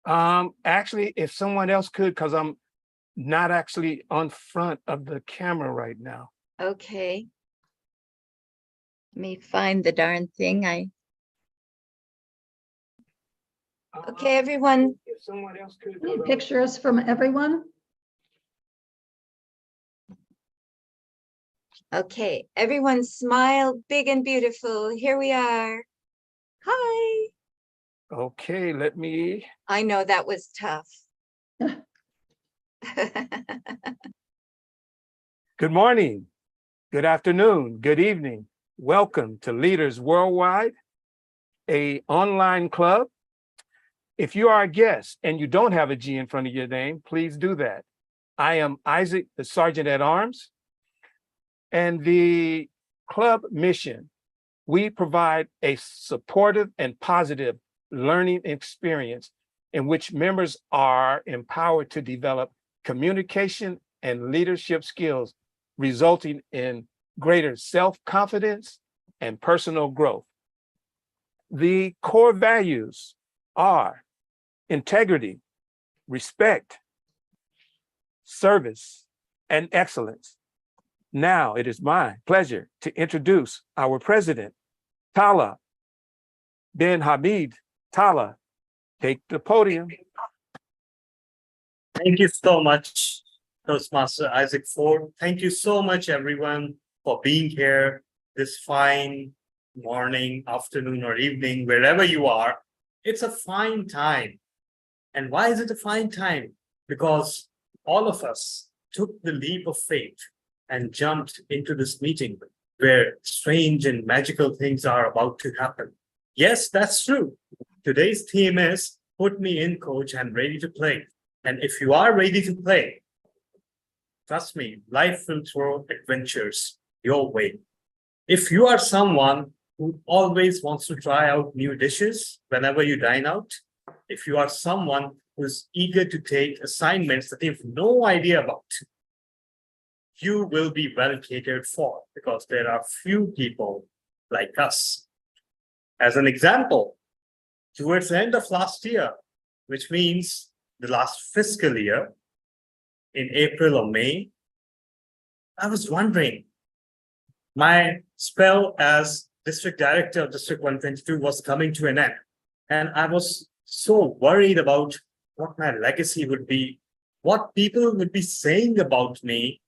Actually, if someone else could, because I'm not actually on front of the camera right now. Okay. Let me find the darn thing. Okay, everyone. If someone else could. Any pictures from everyone? Okay, everyone smile big and beautiful. Here we are. Hi. Okay, let me. I know that was tough. Good morning, good afternoon, good evening. Welcome to Leaders Worldwide, a online club. If you are a guest and you don't have a G in front of your name, please do that. I am Isaac, the Sergeant at Arms, and the club mission, we provide a supportive and positive learning experience in which members are empowered to develop communication and leadership skills, resulting in greater self-confidence and personal growth. The core values are integrity, respect, service, and excellence. Now it is my pleasure to introduce our president, Tala bin Hamid. Tala, take the podium. Thank you so much, Toastmaster Isaac Ford. Thank you so much, everyone, for being here this fine morning, afternoon, or evening, wherever you are. It's a fine time. And why is it a fine time? Because all of us took the leap of faith and jumped into this meeting where strange and magical things are about to happen. Yes, that's true. Today's theme is put me in, coach, I'm ready to play. And if you are ready to play, trust me, life will throw adventures your way. If you are someone who always wants to try out new dishes whenever you dine out, if you are someone who's eager to take assignments that you have no idea about, you will be well catered for because there are few people like us. As an example, towards the end of last year, which means the last fiscal year, in April or May, I was wondering, my spell as district director of District 122 was coming to an end. And I was so worried about what my legacy would be, what people would be saying about me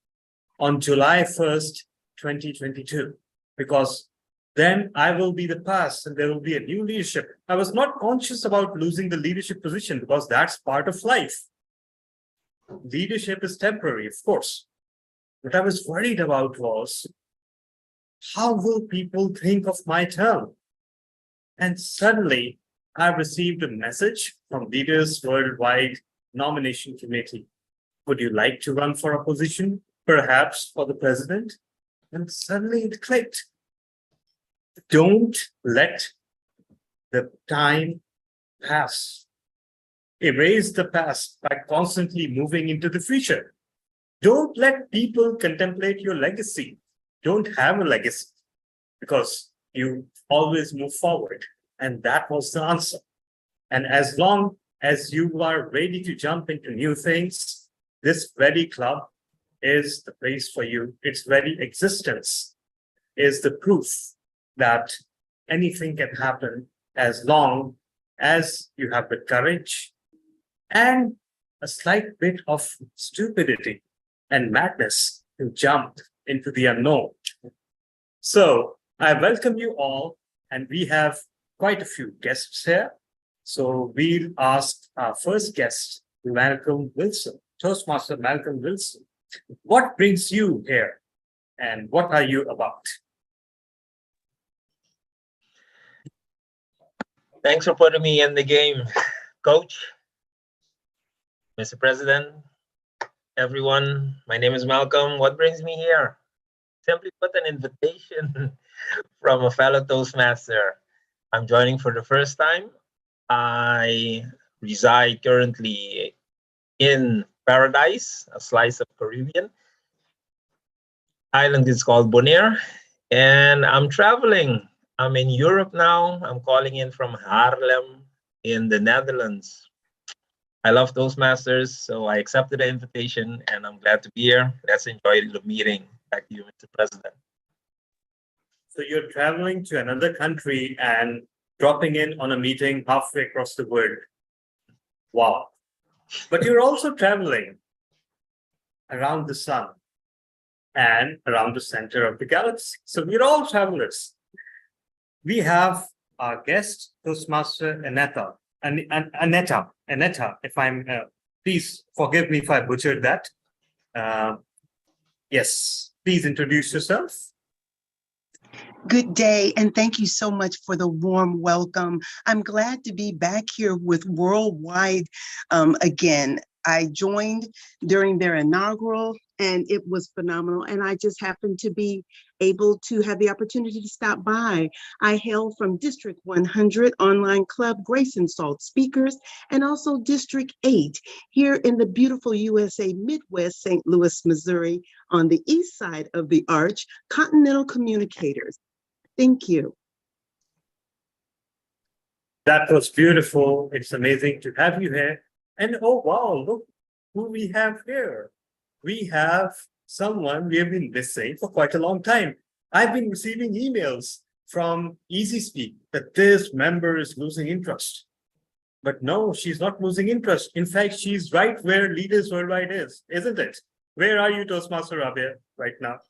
on July 1st, 2022, because then I will be the past and there will be a new leadership. I was not conscious about losing the leadership position because that's part of life. Leadership is temporary, of course. What I was worried about was, how will people think of my term? And suddenly, I received a message from Leaders Worldwide Nomination Committee. Would you like to run for a position, perhaps for the president? And suddenly it clicked. Don't let the time pass. Erase the past by constantly moving into the future. Don't let people contemplate your legacy. Don't have a legacy because you always move forward. And that was the answer. And as long as you are ready to jump into new things, this very club is the place for you. Its very existence is the proof that anything can happen as long as you have the courage and a slight bit of stupidity and madness to jump into the unknown. So I welcome you all, and we have quite a few guests here. So we'll ask our first guest, Malcolm Wilson, Toastmaster Malcolm Wilson. What brings you here and what are you about? Thanks for putting me in the game, Coach, Mr. President, everyone. My name is Malcolm. What brings me here? Simply put, an invitation from a fellow Toastmaster. I'm joining for the first time. I reside currently in Paradise, a slice of Caribbean. Island is called Bonaire, and I'm traveling. I'm in Europe now. I'm calling in from Haarlem in the Netherlands. I love Toastmasters, so I accepted the invitation and I'm glad to be here. Let's enjoy the meeting. Back to you, Mr. President. So you're traveling to another country and dropping in on a meeting halfway across the world. Wow. But you're also traveling around the sun and around the center of the galaxy. So we're all travelers. We have our guest, Toastmaster Aneta. Aneta, if I'm, please forgive me if I butchered that. Yes, please introduce yourself. Good day, and thank you so much for the warm welcome. I'm glad to be back here with WorldWide again. I joined during their inaugural, and it was phenomenal. And I just happened to be able to have the opportunity to stop by. I hail from District 100 Online Club, Grace and Salt Speakers, and also District 8 here in the beautiful USA Midwest, St. Louis, Missouri, on the east side of the Arch, Continental Communicators. Thank you. That was beautiful. It's amazing to have you here. And oh, wow, look who we have here. We have someone we have been missing for quite a long time. I've been receiving emails from EasySpeak that this member is losing interest. But no, she's not losing interest. In fact, she's right where Leaders Worldwide is, isn't it? Where are you, Toastmaster Rabia, right now?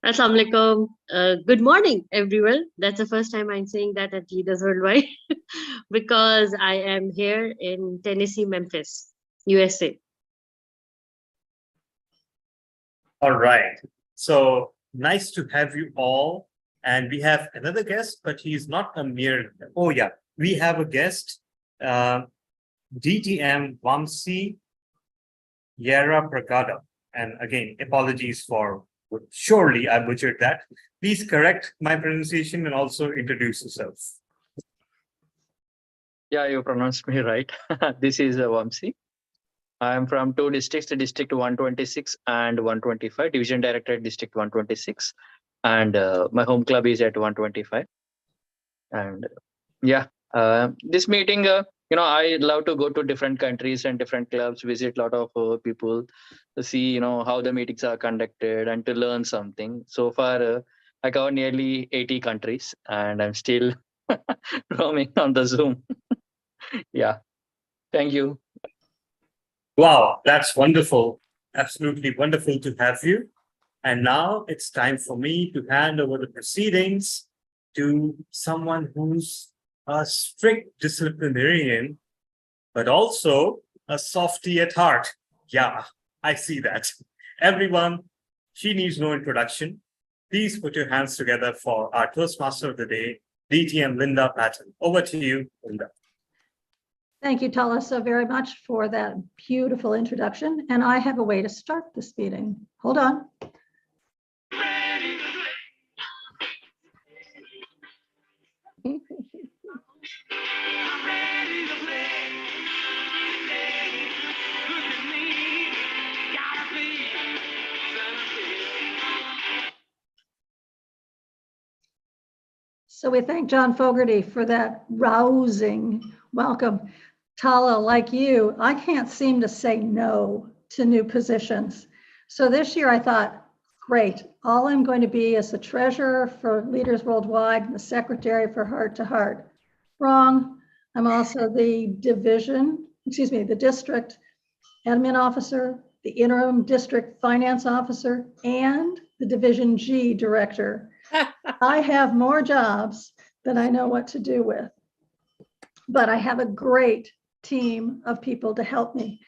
Assalamualaikum. Good morning, everyone. That's the first time I'm saying that at Leaders Worldwide because I am here in Tennessee, Memphis, USA. All right. So nice to have you all. And we have another guest, but he's not a mere. Oh, yeah. We have a guest, DTM Vamsi Yera Pragada. And again, apologies for. Surely I butchered that. Please correct my pronunciation and also introduce yourself. Yeah, you pronounced me right. This is Vamsi. I am from two districts, District 126 and 125, Division Director at District 126. And my home club is at 125. And yeah, this meeting, I love to go to different countries and different clubs, visit a lot of people to see, how the meetings are conducted and to learn something. So far, I cover nearly 80 countries and I'm still roaming on the Zoom. Yeah, thank you. Wow, that's wonderful. Absolutely wonderful to have you. And now it's time for me to hand over the proceedings to someone who's a strict disciplinarian, but also a softie at heart. Yeah, I see that. Everyone, she needs no introduction. Please put your hands together for our Toastmaster of the Day, DTM Linda Patton. Over to you, Linda. Thank you, Tala, so very much for that beautiful introduction. And I have a way to start this meeting. Hold on. So we thank John Fogarty for that rousing welcome. Tala, like you, I can't seem to say no to new positions. So this year I thought, great, all I'm going to be is the treasurer for Leaders Worldwide and the secretary for Heart to Heart. Wrong. I'm also the the district admin officer, the interim district finance officer, and the Division G director. I have more jobs than I know what to do with, but I have a great team of people to help me.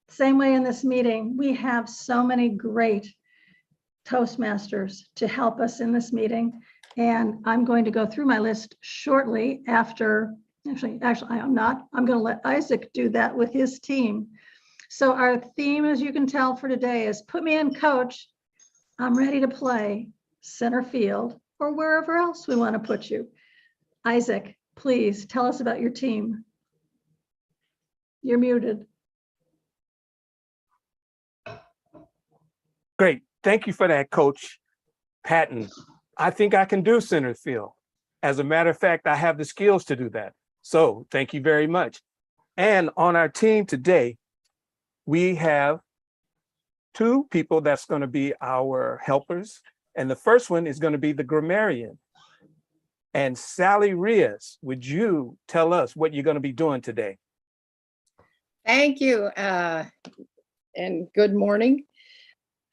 Same way in this meeting, we have so many great Toastmasters to help us in this meeting. And I'm going to go through my list shortly after, actually I am not, I'm going to let Isaac do that with his team. So our theme, as you can tell for today, is put me in, coach. I'm ready to play center field or wherever else we want to put you. Isaac, please tell us about your team. You're muted. Great. Thank you for that, Coach Patton. I think I can do center field. As a matter of fact, I have the skills to do that. So thank you very much. And on our team today, we have two people that's going to be our helpers. And the first one is going to be the grammarian. And Sally Rios, would you tell us what you're going to be doing today? Thank you, and good morning.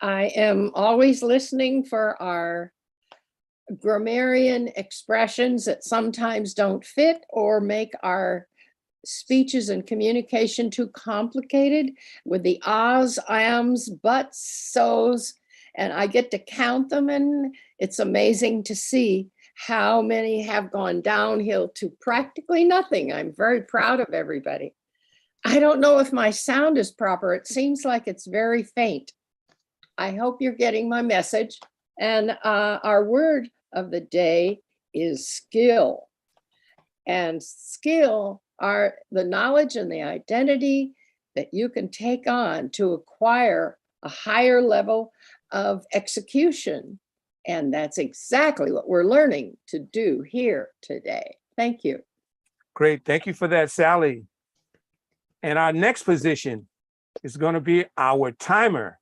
I am always listening for our grammarian expressions that sometimes don't fit or make our speeches and communication too complicated with the ahs, ams, buts, so's, and I get to count them, and it's amazing to see how many have gone downhill to practically nothing. I'm very proud of everybody. I don't know if my sound is proper. It seems like it's very faint. I hope you're getting my message. And our word of the day is skill. And skill are the knowledge and the identity that you can take on to acquire a higher level of execution. And that's exactly what we're learning to do here today. Thank you. Great. Thank you for that, Sally. And our next position is going to be our timer.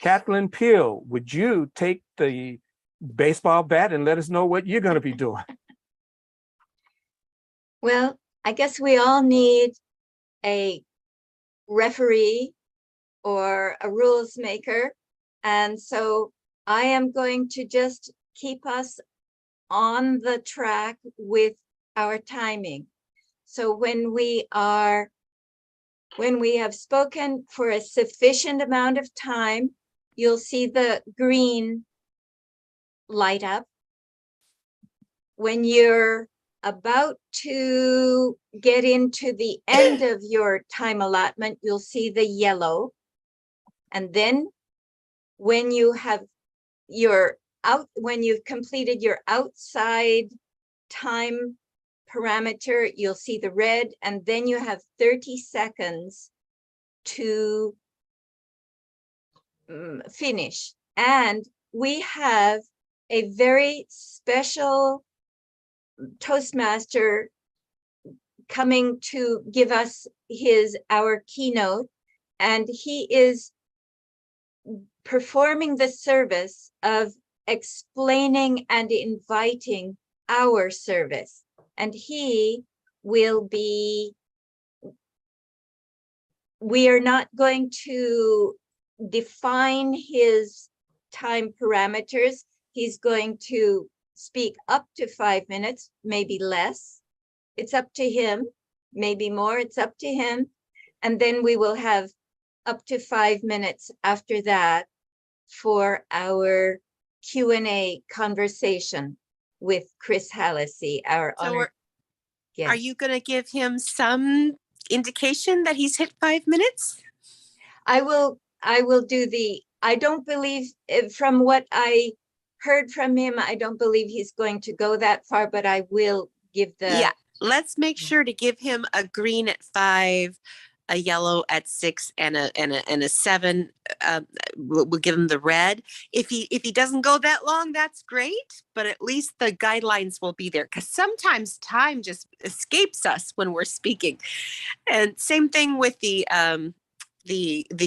Kathleen Peel, would you take the baseball bat and let us know what you're going to be doing? Well, I guess we all need a referee or a rules maker. And so I am going to just keep us on the track with our timing. So when we have spoken for a sufficient amount of time, you'll see the green light up. When you're about to get into the end of your time allotment, you'll see the yellow. And then when you have when you've completed your outside time parameter, you'll see the red, and then you have 30 seconds to finish. And we have a very special Toastmaster coming to give us our keynote, and he is performing the service of explaining and inviting our service. And he will be, we are not going to define his time parameters. He's going to speak up to 5 minutes, maybe less. It's up to him, maybe more, it's up to him. And then we will have up to 5 minutes after that for our Q&A conversation with Chris Hallisey, our honored guest. Are you going to give him some indication that he's hit 5 minutes? I will do I don't believe, from what I heard from him, I don't believe he's going to go that far, but I will give Yeah, let's make sure to give him a green at 5, a yellow at 6, and a 7. We'll give him the red. If he doesn't go that long, that's great. But at least the guidelines will be there, because sometimes time just escapes us when we're speaking. And same thing with the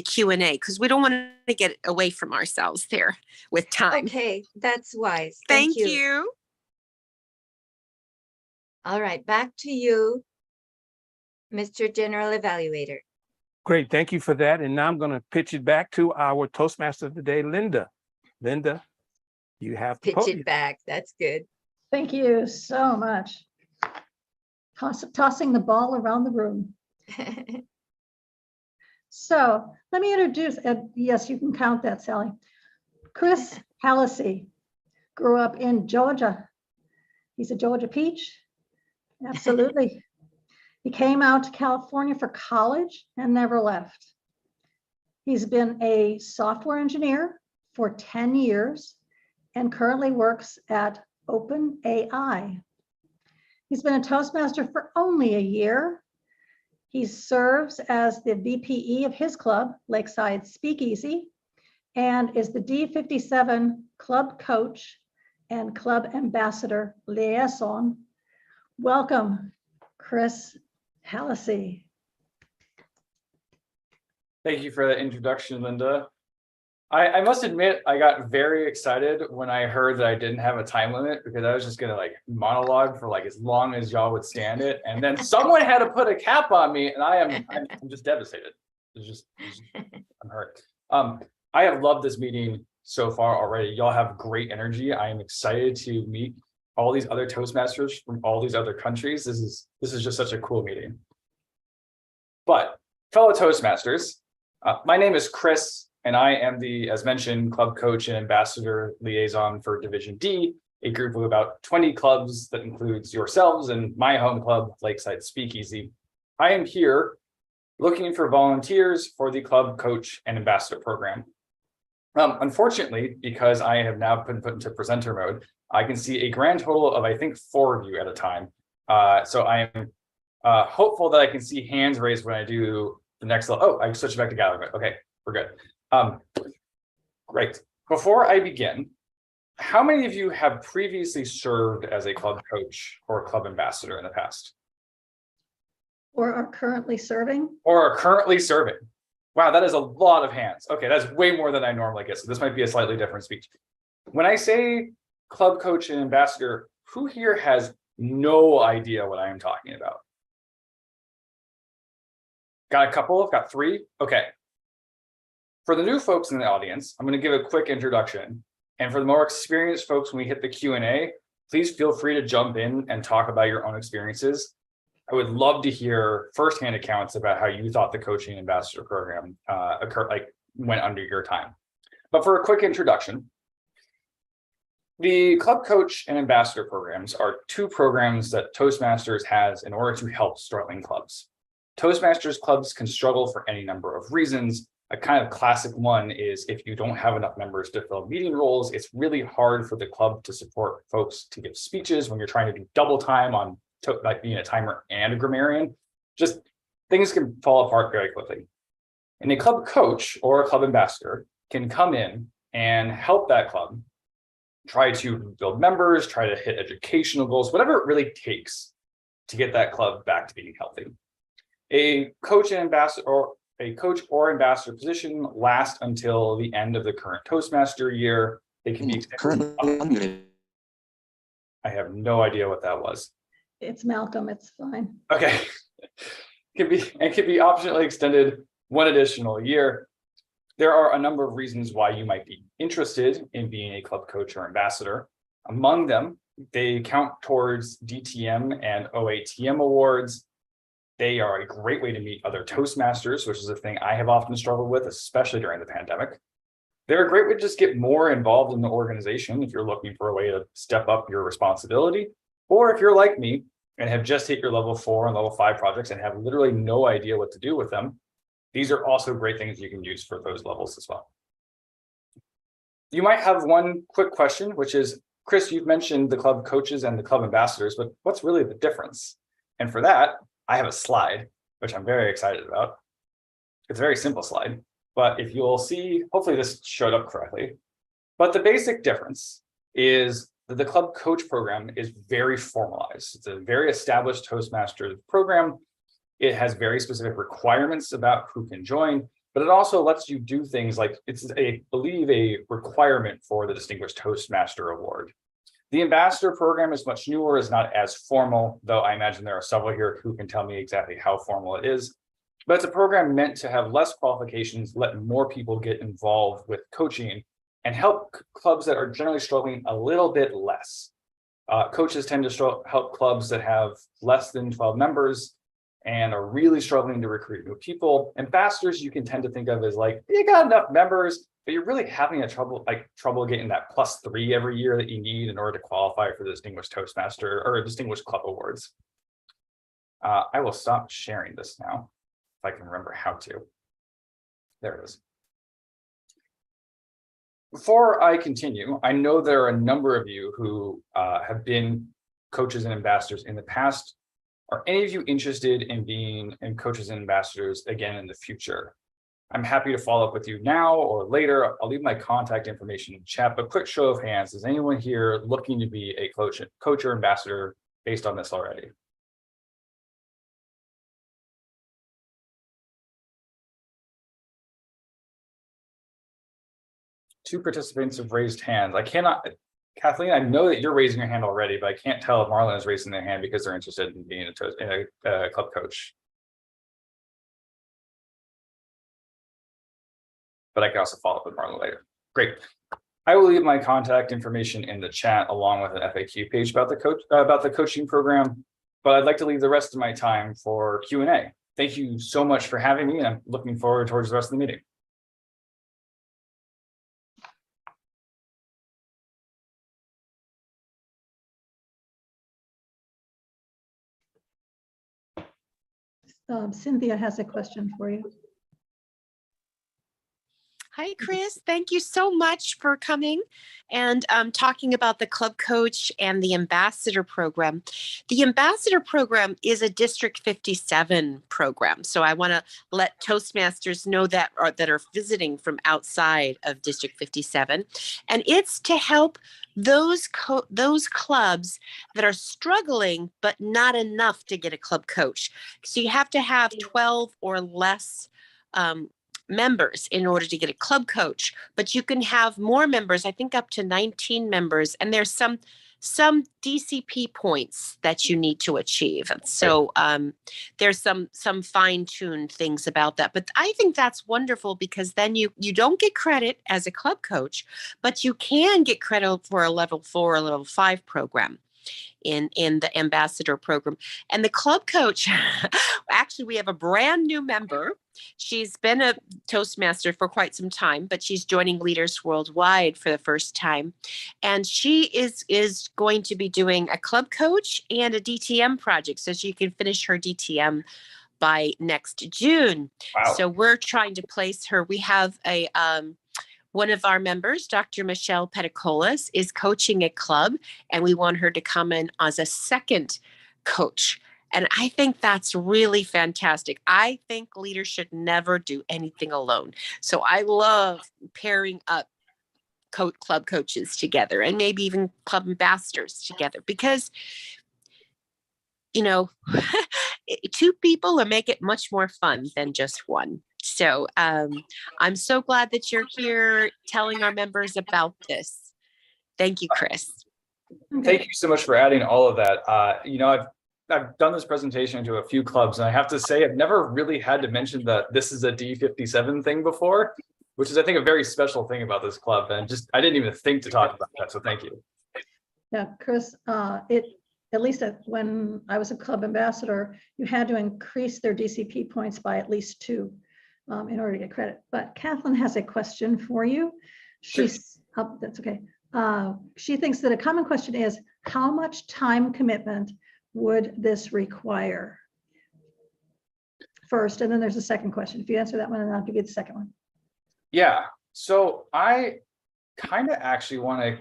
Q&A, because we don't want to get away from ourselves there with time. Okay, that's wise. Thank you. All right, back to you, Mr. General Evaluator. Great, thank you for that. And now I'm going to pitch it back to our Toastmaster of the day, Linda. Linda, you have the pitch it back. That's good. Thank you so much. Tossing the ball around the room. So let me introduce, yes, you can count that, Sally. Chris Hallisey grew up in Georgia. He's a Georgia peach. Absolutely. He came out to California for college and never left. He's been a software engineer for 10 years and currently works at OpenAI. He's been a Toastmaster for only a year. He serves as the VPE of his club, Lakeside Speakeasy, and is the D57 club coach and club ambassador liaison. Welcome, Chris Halsey. Thank you for that introduction, Linda. I must admit, I got very excited when I heard that I didn't have a time limit because I was just gonna like monologue for like as long as y'all would stand it. And then someone had to put a cap on me and I'm just devastated. I'm hurt. I have loved this meeting so far already. Y'all have great energy. I am excited to meet all these other Toastmasters from all these other countries. This is just such a cool meeting. But fellow Toastmasters, my name is Chris, and I am the, as mentioned, club coach and ambassador liaison for Division D, a group of about 20 clubs that includes yourselves and my home club, Lakeside Speakeasy. I am here looking for volunteers for the club coach and ambassador program. Unfortunately, because I have now been put into presenter mode, I can see a grand total of, I think, 4 of you at a time. So I am hopeful that I can see hands raised when I do the next level. Oh, I switched back to gallery mode. Okay, we're good. Great. Before I begin, how many of you have previously served as a club coach or a club ambassador in the past? Or are currently serving? Or are currently serving? Wow, that is a lot of hands. Okay, that's way more than I normally get. So this might be a slightly different speech. When I say club coach and ambassador, who here has no idea what I am talking about? Got a couple? Got 3? Okay. For the new folks in the audience, I'm going to give a quick introduction. And for the more experienced folks, when we hit the Q&A, please feel free to jump in and talk about your own experiences. I would love to hear firsthand accounts about how you thought the coaching ambassador program went under your time. But for a quick introduction, the club coach and ambassador programs are 2 programs that Toastmasters has in order to help struggling clubs. Toastmasters clubs can struggle for any number of reasons. A kind of classic one is if you don't have enough members to fill meeting roles, it's really hard for the club to support folks to give speeches when you're trying to do double time on like being a timer and a grammarian. Just things can fall apart very quickly. And a club coach or a club ambassador can come in and help that club try to build members, try to hit educational goals, whatever it really takes to get that club back to being healthy. A coach or ambassador position lasts until the end of the current Toastmaster year. It can be currently unmuted. I have no idea what that was. It's Malcolm, it's fine. Okay. Can be optionally extended 1 additional year. There are a number of reasons why you might be interested in being a club coach or ambassador. Among them, they count towards DTM and OATM awards. They are a great way to meet other Toastmasters, which is a thing I have often struggled with, especially during the pandemic. They're a great way to just get more involved in the organization if you're looking for a way to step up your responsibility, or if you're like me and have just hit your level 4 and level 5 projects and have literally no idea what to do with them. These are also great things you can use for those levels as well. You might have one quick question, which is, Chris, you've mentioned the club coaches and the club ambassadors, but what's really the difference? And for that, I have a slide, which I'm very excited about. It's a very simple slide, but if you'll see, hopefully this showed up correctly. But the basic difference is that the club coach program is very formalized. It's a very established Toastmasters program. It has very specific requirements about who can join, but it also lets you do things like I believe a requirement for the Distinguished Toastmaster Award. The ambassador program is much newer, is not as formal, though I imagine there are several here who can tell me exactly how formal it is. But it's a program meant to have less qualifications, let more people get involved with coaching, and help clubs that are generally struggling a little bit less. Coaches tend to help clubs that have less than 12 members and are really struggling to recruit new people. Ambassadors you can tend to think of as like, you got enough members, but you're really having trouble getting that +3 every year that you need in order to qualify for the Distinguished Toastmaster or Distinguished Club Awards. I will stop sharing this now, if I can remember how to. There it is. Before I continue, I know there are a number of you who have been coaches and ambassadors in the past. Are any of you interested in being coaches and ambassadors again in the future? I'm happy to follow up with you now or later. I'll leave my contact information in the chat, but quick show of hands. Is anyone here looking to be a coach or ambassador based on this already? two participants have raised hands. I cannot, Kathleen, I know that you're raising your hand already, but I can't tell if Marlon is raising their hand because they're interested in being a club coach. But I can also follow up with Marlon later. Great. I will leave my contact information in the chat along with an FAQ page about the coaching program. But I'd like to leave the rest of my time for Q&A. Thank you so much for having me, and I'm looking forward towards the rest of the meeting. Cynthia has a question for you. Hi, Chris. Thank you so much for coming and talking about the club coach and the ambassador program. The ambassador program is a District 57 program. So I want to let Toastmasters know that are visiting from outside of District 57. And it's to help those clubs that are struggling, but not enough to get a club coach. So you have to have 12 or less members in order to get a club coach, but you can have more members, I think up to 19 members, and there's some DCP points that you need to achieve. So there's some fine-tuned things about that, but I think that's wonderful because then you don't get credit as a club coach, but you can get credit for a level 4 or level 5 program in the ambassador program. And the club coach, actually we have a brand new member. She's been a Toastmaster for quite some time, but she's joining Leaders Worldwide for the first time. And she is going to be doing a club coach and a DTM project so she can finish her DTM by next June. Wow. So we're trying to place her. We have a one of our members, Dr. Michelle Peticolas, is coaching a club, and we want her to come in as a second coach. And I think that's really fantastic. I think leaders should never do anything alone. So I love pairing up club coaches together and maybe even club ambassadors together because, you know, two people will make it much more fun than just one. So I'm so glad that you're here telling our members about this. Thank you, Chris. Thank you so much for adding all of that. You know, I've done this presentation to a few clubs, and I have to say I've never really had to mention that this is a D57 thing before, which is I think a very special thing about this club. And just I didn't even think to talk about that. So thank you. Yeah, Chris, at least when I was a club ambassador, you had to increase their DCP points by at least 2 in order to get credit. But Kathleen has a question for you. She's that's okay. She thinks that a common question is, how much time commitment would this require? First, and then there's a second question. If you answer that one, and I'll give you the second one. Yeah. So I kind of actually want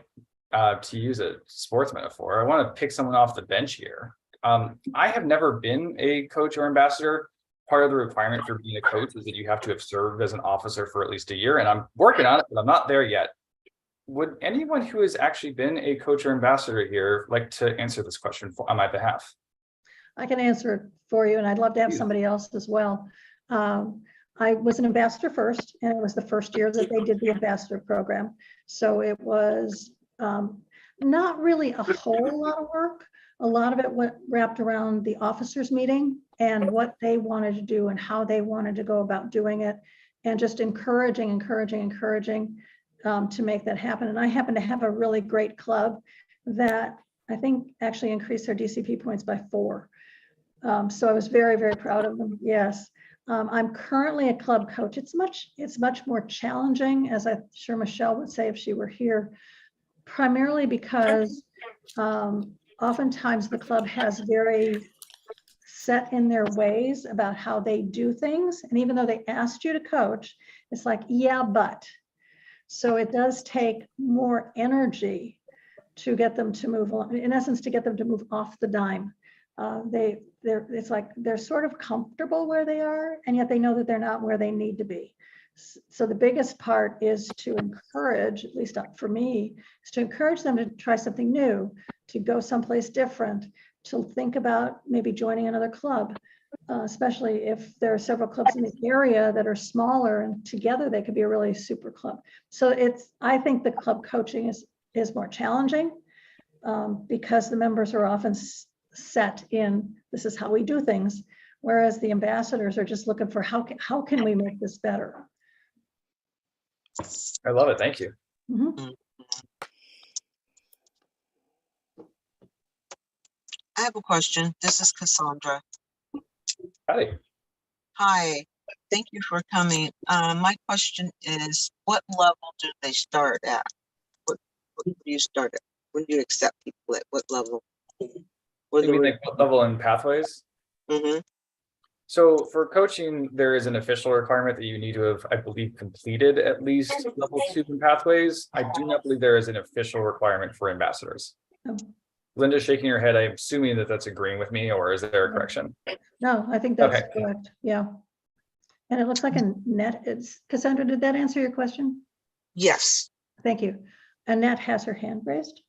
to use a sports metaphor. I want to pick someone off the bench here. I have never been a coach or ambassador. Part of the requirement for being a coach is that you have to have served as an officer for at least a year, and I'm working on it, but I'm not there yet. Would anyone who has actually been a coach or ambassador here like to answer this question on my behalf? I can answer it for you, and I'd love to have somebody else as well. I was an ambassador first, and it was the first year that they did the ambassador program. So it was not really a whole lot of work. A lot of it went wrapped around the officers meeting and what they wanted to do and how they wanted to go about doing it, and just encouraging to make that happen. And I happen to have a really great club that I think actually increased their DCP points by 4. So I was very, very proud of them. Yes. I'm currently a club coach. It's much more challenging, as I'm sure Michelle would say if she were here, primarily because oftentimes the club has very set in their ways about how they do things. And even though they asked you to coach, it's like, yeah, but. So it does take more energy to get them to move on, in essence, to get them to move off the dime. It's like they're sort of comfortable where they are, and yet they know that they're not where they need to be. So the biggest part is to encourage, at least for me, is to encourage them to try something new, to go someplace different, to think about maybe joining another club. especially if there are several clubs in the area that are smaller and together they could be a really super club. So I think the club coaching is more challenging because the members are often set in, this is how we do things, whereas the ambassadors are just looking for how can we make this better? I love it. Thank you. Mhm. I have a question. This is Cassandra. Howdy. Hi, thank you for coming. My question is, what level do they start at? What do you start at? When do you accept people at what level? You mean like what level in pathways? Mm-hmm. So for coaching, there is an official requirement that you need to have, I believe, completed at least level 2 in pathways. I do not believe there is an official requirement for ambassadors. Oh. Linda's shaking her head. I'm assuming that that's agreeing with me, or is there a correction? No, I think that's Okay. correct. Yeah. And it looks like Cassandra, did that answer your question? Yes. Thank you. Annette has her hand raised.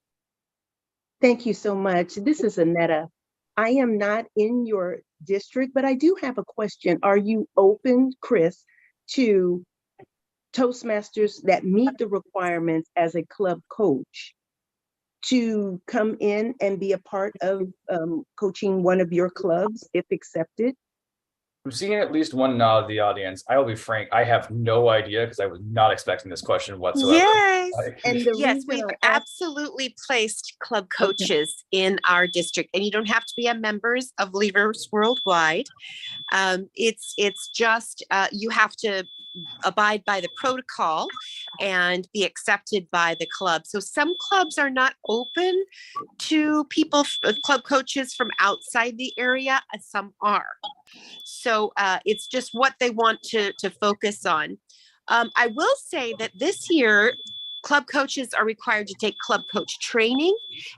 Thank you so much. This is Anetta. I am not in your district, but I do have a question. Are you open, Chris, to Toastmasters that meet the requirements as a club coach to come in and be a part of coaching one of your clubs if accepted? I'm seeing at least one nod of the audience. I will be frank, I have no idea because I was not expecting this question whatsoever. Yes. And the Yes, reason we've I ask- absolutely placed club coaches in our district, and you don't have to be a members of Leaders Worldwide. It's just you have to abide by the protocol and be accepted by the club. So some clubs are not open to people, club coaches from outside the area, and some are. So it's just what they want to focus on. I will say that this year, club coaches are required to take club coach training.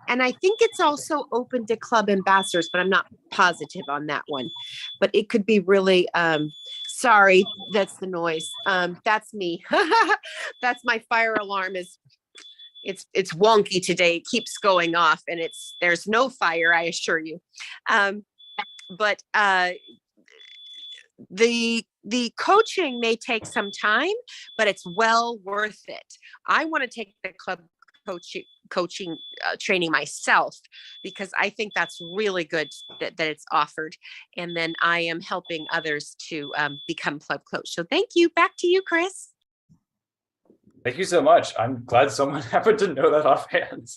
And I think it's also open to club ambassadors, but I'm not positive on that one. But it could be really, sorry, that's the noise. That's me. That's my fire alarm it's wonky today. It keeps going off and there's no fire, I assure you. But the coaching may take some time, but it's well worth it. I want to take the club coaching training myself because I think that's really good that it's offered. And then I am helping others to become club coach. So thank you. Back to you, Chris. Thank you so much. I'm glad someone happened to know that offhand.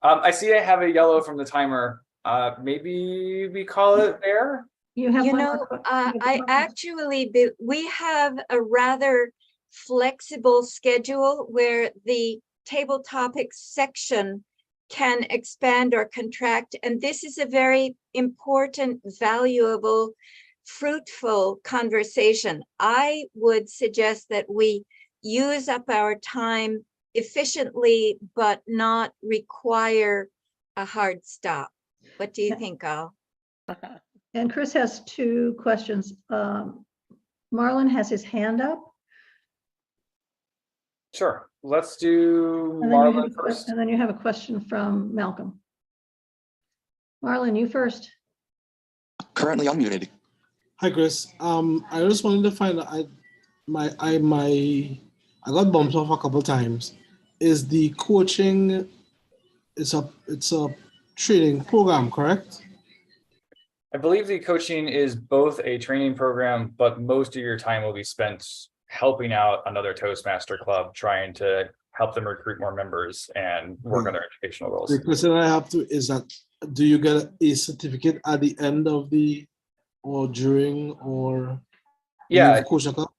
I see I have a yellow from the timer. Maybe we call it there. You have You one know, more que- I actually, we have a rather flexible schedule where the table topics section can expand or contract. And this is a very important, valuable, fruitful conversation. I would suggest that we use up our time efficiently, but not require a hard stop. What do you think, Al? And Chris has two questions. Marlon has his hand up. Sure. Let's do And then, Marlon first. and then you have a question from Malcolm. Marlon, you first. Currently unmuted. Hi, Chris. I just wanted to find out. I got bumped off a couple times. Is the coaching? It's a training program, correct? I believe the coaching is both a training program, but most of your time will be spent helping out another Toastmaster club, trying to help them recruit more members and work on their educational goals. The question I have to is that, do you get a certificate at the end of or during, or Yeah. coach a club?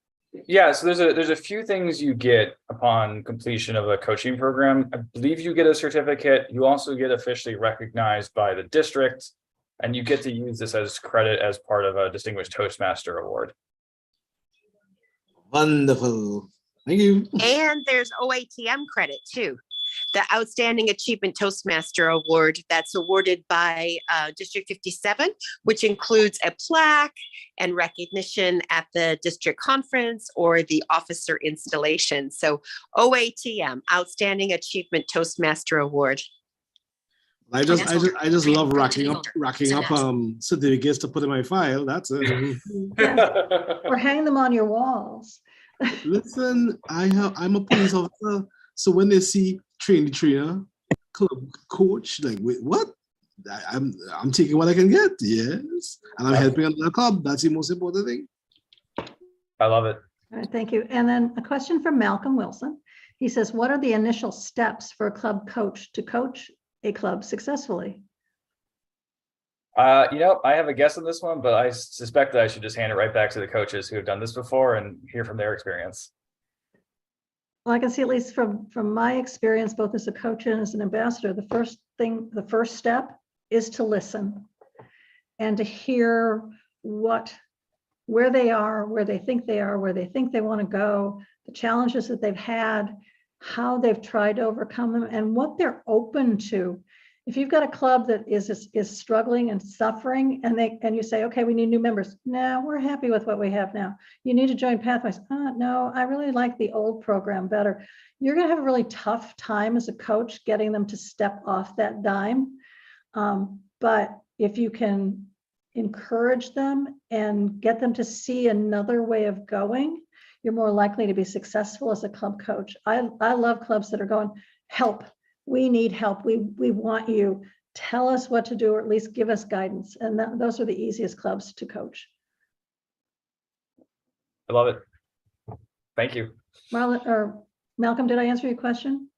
Yeah, so there's a few things you get upon completion of a coaching program. I believe you get a certificate. You also get officially recognized by the district, and you get to use this as credit as part of a Distinguished Toastmaster Award. Wonderful. Thank you. And there's OATM credit too. The Outstanding Achievement Toastmaster Award that's awarded by District 57, which includes a plaque and recognition at the district conference or the officer installation. So OATM, Outstanding Achievement Toastmaster Award. I just love racking up certificates to put in my file. That's it. Yes. Or hang them on your walls. Listen, I'm a police officer, so when they see trainer, club coach, like, wait, what? I'm taking what I can get, yes, and I'm helping another club. That's the most important thing. I love it. All right, thank you. And then a question from Malcolm Wilson. He says, what are the initial steps for a club coach to coach a club successfully? You know, I have a guess on this one, but I suspect that I should just hand it right back to the coaches who have done this before and hear from their experience. Well, I can see, at least from my experience, both as a coach and as an ambassador, the first step is to listen and to hear where they are, where they think they are, where they think they want to go, the challenges that they've had, how they've tried to overcome them, and what they're open to. If you've got a club that is struggling and suffering, and you say, okay, we need new members. No, we're happy with what we have now. You need to join Pathways. No, I really like the old program better. You're going to have a really tough time as a coach getting them to step off that dime. But if you can encourage them and get them to see another way of going, you're more likely to be successful as a club coach. I love clubs that are going, help. We need help. We want you. Tell us what to do, or at least give us guidance. And those are the easiest clubs to coach. I love it. Thank you. Marlon or Malcolm, did I answer your question?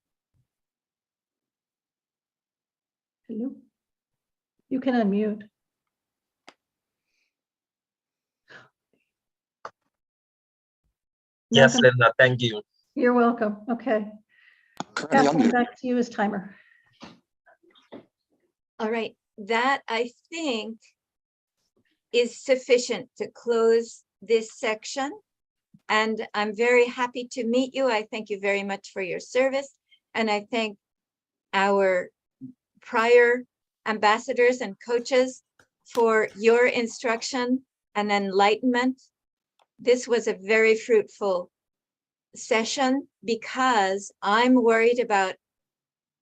Hello? You can unmute. Yes, Malcolm, Linda, thank you. you're welcome. Okay. Catherine, back to you as timer. All right, that I think is sufficient to close this section. And I'm very happy to meet you. I thank you very much for your service. And I thank our prior ambassadors and coaches for your instruction and enlightenment. This was a very fruitful session because I'm worried about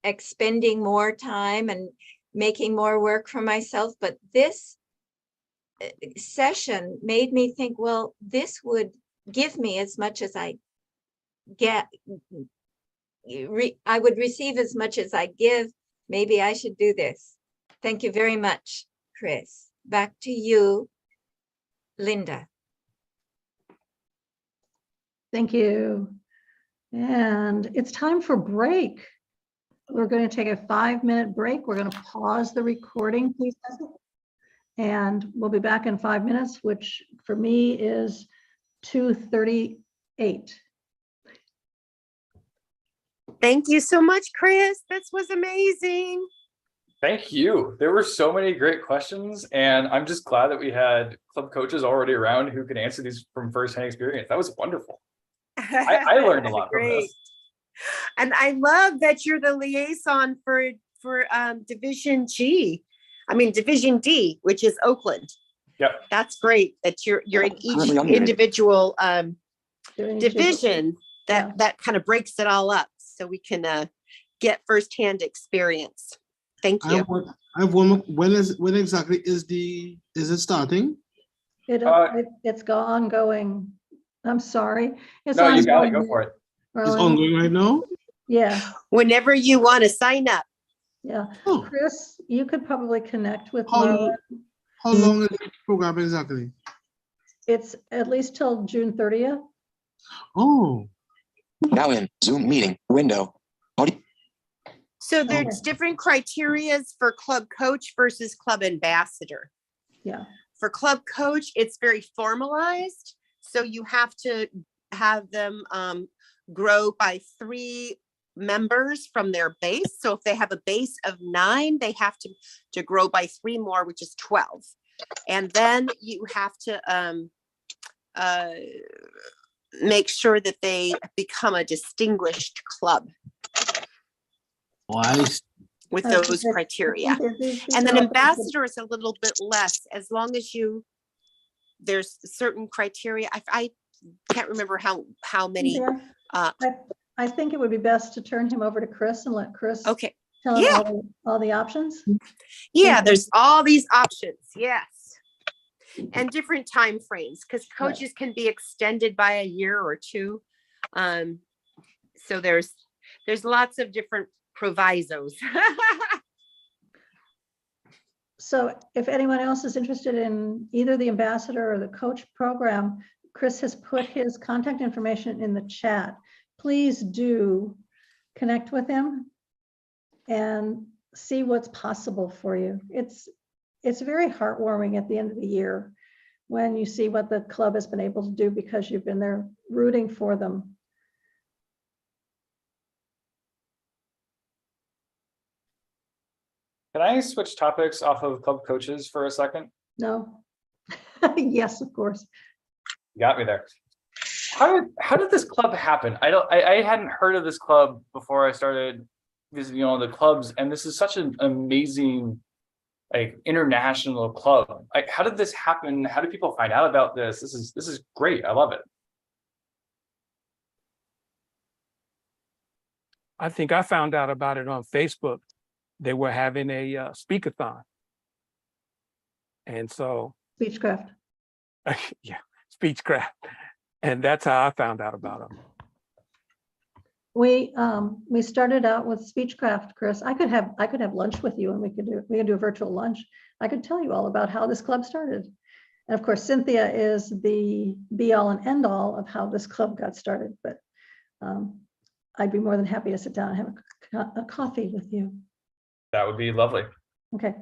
expending more time and making more work for myself. But this session made me think, well, this would give me as much as I get. I would receive as much as I give. Maybe I should do this. Thank you very much, Chris. Back to you, Linda. Thank you. And it's time for break. We're going to take a 5-minute break. We're going to pause the recording, please. And we'll be back in 5 minutes, which for me is 2:38. Thank you so much, Chris. This was amazing. Thank you. There were so many great questions, and I'm just glad that we had club coaches already around who could answer these from firsthand experience. That was wonderful. I learned a lot from this. And I love that you're the liaison for Division D, which is Oakland. Yep. That's great that you're in each individual division that kind of breaks it all up so we can get firsthand experience. Thank you. I have one more. When exactly is it starting? It's ongoing. I'm sorry. It's no, ongoing. you got it. Go for it. It's ongoing right now? Yeah. Whenever you want to sign up. Yeah. Oh. Chris, you could probably connect with How long is the program exactly? It's at least till June 30th. Oh. Now in Zoom meeting window. So there's different criterias for club coach versus club ambassador. Yeah. For club coach, it's very formalized. So you have to have them grow by 3 members from their base. So if they have a base of 9, they have to grow by 3 more, which is 12. And then you have to make sure that they become a distinguished club. With those criteria. And then ambassador is a little bit less, as long as there's certain criteria. I can't remember how many. I think it would be best to turn him over to Chris and let Chris Tell them Yeah. all the options? Yeah, there's all these options. Yes. And different time frames, because coaches can be extended by a year or two. So there's lots of different provisos. So if anyone else is interested in either the ambassador or the coach program, Chris has put his contact information in the chat. Please do connect with him and see what's possible for you. It's very heartwarming at the end of the year when you see what the club has been able to do because you've been there rooting for them. Can I switch topics off of club coaches for a second? No. Yes, of course. You got me there. How did this club happen? I hadn't heard of this club before I started visiting all the clubs, and this is such an amazing, like, international club. Like, how did this happen? How do people find out about this? This is great. I love it. I think I found out about it on Facebook. They were having a speakathon. And so, Speechcraft. yeah, Speechcraft. And that's how I found out about them. We started out with Speechcraft, Chris. I could have lunch with you and we could do a virtual lunch. I could tell you all about how this club started. And of course, Cynthia is the be all and end all of how this club got started, but I'd be more than happy to sit down and have a coffee with you. That would be lovely. Okay.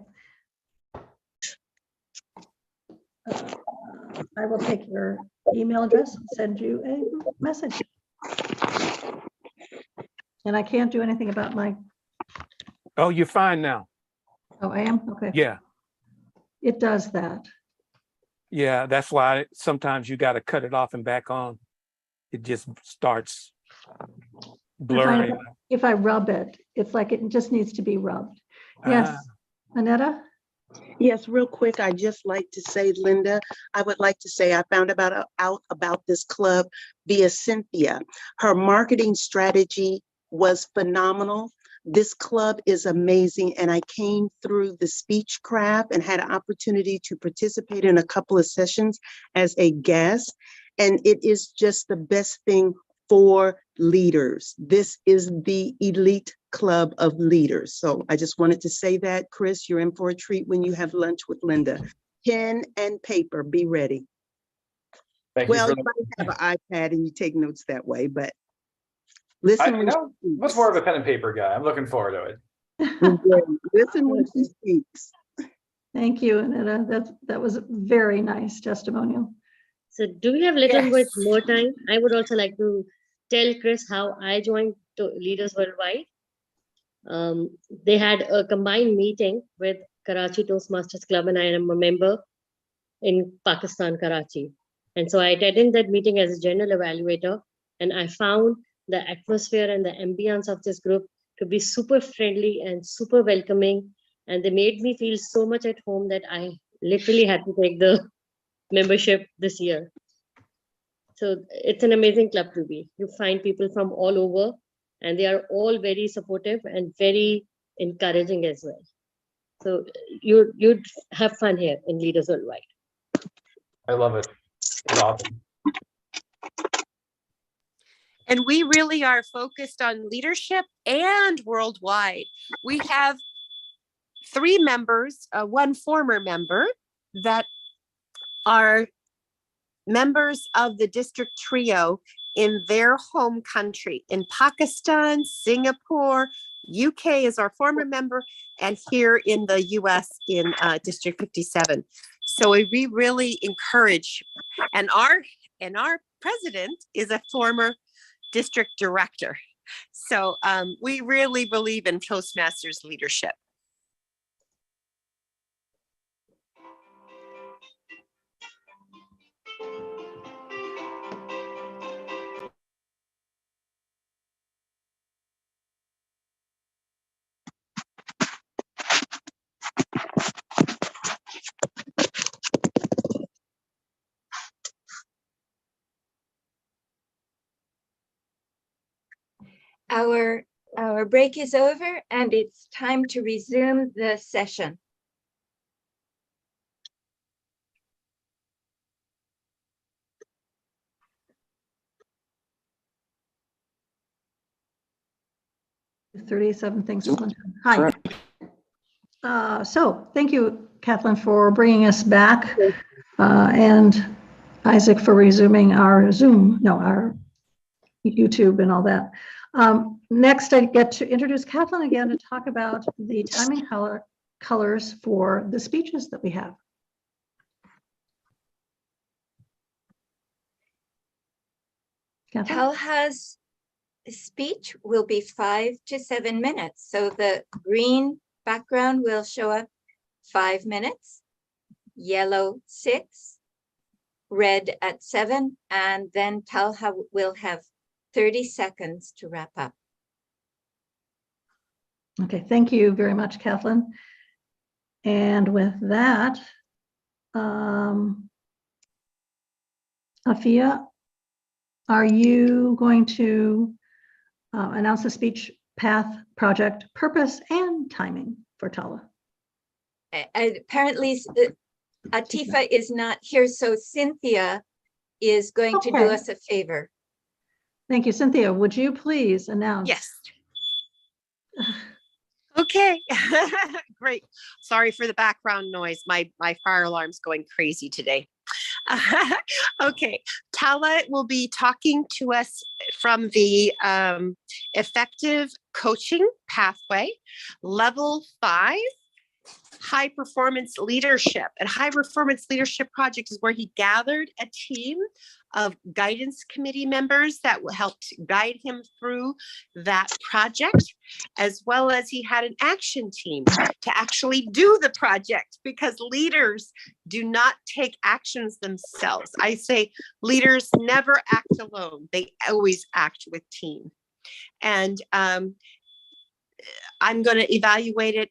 I will take your email address and send you a message. And I can't do anything about my. Oh, you're fine now. Oh, I am? Okay. Yeah. It does that. Yeah, that's why sometimes you got to cut it off and back on. It just starts blurring. If I rub it, it's like it just needs to be rubbed. Yes, Annetta? Yes, real quick, I'd just like to say, Linda, I would like to say I found out about this club via Cynthia. Her marketing strategy was phenomenal. This club is amazing, and I came through the Speechcraft and had an opportunity to participate in a couple of sessions as a guest, and it is just the best thing for leaders. This is the elite club of leaders. So I just wanted to say that, Chris, you're in for a treat when you have lunch with Linda. Pen and paper, be ready. Well, you might have an iPad and you take notes that way, but listen. I'm much more of a pen and paper guy. I'm looking forward to it. Listen when she speaks. Thank you, Annetta. That was a very nice testimonial. So do we have a little bit more time? I would also like to tell Chris how I joined Leaders Worldwide. They had a combined meeting with Karachi Toastmasters Club, and I am a member in Pakistan, Karachi. And so I attended that meeting as a general evaluator, and I found the atmosphere and the ambience of this group to be super friendly and super welcoming. And they made me feel so much at home that I literally had to take the membership this year. So it's an amazing club to be. You find people from all over, and they are all very supportive and very encouraging as well. So you'd have fun here in Leaders Worldwide. I love it. It's awesome. And we really are focused on leadership and worldwide. We have 3 members, one former member, that are members of the district trio in their home country. In Pakistan, Singapore, UK is our former member, and here in the US in District 57. So we really encourage, and our president is a former district director. So we really believe in Toastmasters leadership. Our Our break is over and it's time to resume the session. "37 things at one time." Hi. So thank you, Kathleen, for bringing us back, and Isaac for resuming our Zoom, no, our YouTube and all that. Next, I get to introduce Kathleen again to talk about the timing colors for the speeches that we have. Kathleen? Talha's speech will be 5 to 7 minutes. So the green background will show up 5 minutes, yellow 6, red at 7, and then Talha will have 30 seconds to wrap up. Okay, thank you very much, Kathleen. And with that, Afia, are you going to announce the speech path, project, purpose, and timing for Tala? Apparently, Atifa is not here, so Cynthia is going to do Okay. us a favor. Thank you. Cynthia, would you please announce? Yes. Okay, great. Sorry for the background noise. My fire alarm's going crazy today. Okay, Tala will be talking to us from the effective coaching pathway, level 5, high performance leadership. And high performance leadership project is where he gathered a team of guidance committee members that helped guide him through that project, as well as he had an action team to actually do the project, because leaders do not take actions themselves. I say leaders never act alone. They always act with team. And I'm going to evaluate it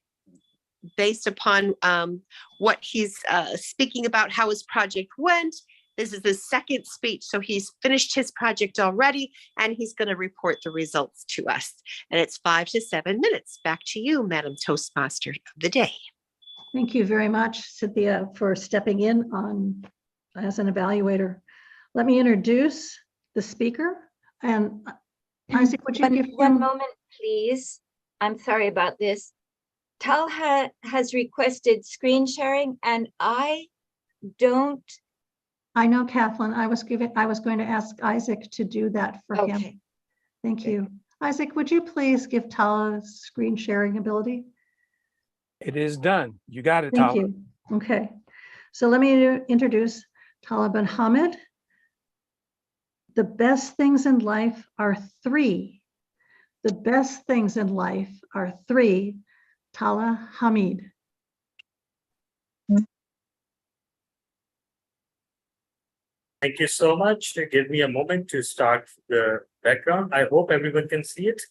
based upon what he's speaking about, how his project went. This is the second speech, so he's finished his project already, and he's going to report the results to us. And it's 5 to 7 minutes. Back to you, Madam Toastmaster of the day. Thank you very much, Cynthia, for stepping in on as an evaluator. Let me introduce the speaker. And Isaac, would you give one moment, please? I'm sorry about this. Talha has requested screen sharing, and I don't. I know, Kathleen. I was going to ask Isaac to do that for him. Thank you. Isaac, would you please give Tala screen sharing ability? It is done. You got it, Thank Tala. you. Okay. So let me introduce Tala Ben Hamid. The best things in life are 3. The best things in life are 3. Tala Hamid. Thank you so much. Give me a moment to start the background. I hope everyone can see it.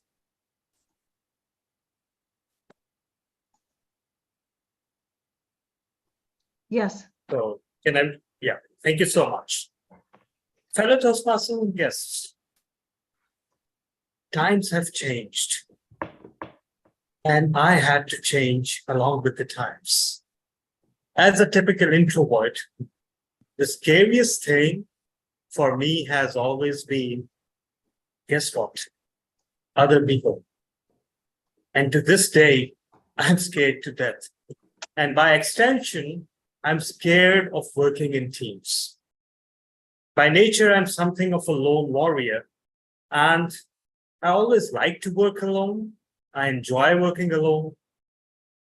Yes. So yeah, thank you so much. Fellow Toastmasters guests, times have changed, and I had to change along with the times. As a typical introvert, the scariest thing for me has always been, guess what? Other people. And to this day, I'm scared to death. And by extension, I'm scared of working in teams. By nature, I'm something of a lone warrior. And I always like to work alone. I enjoy working alone.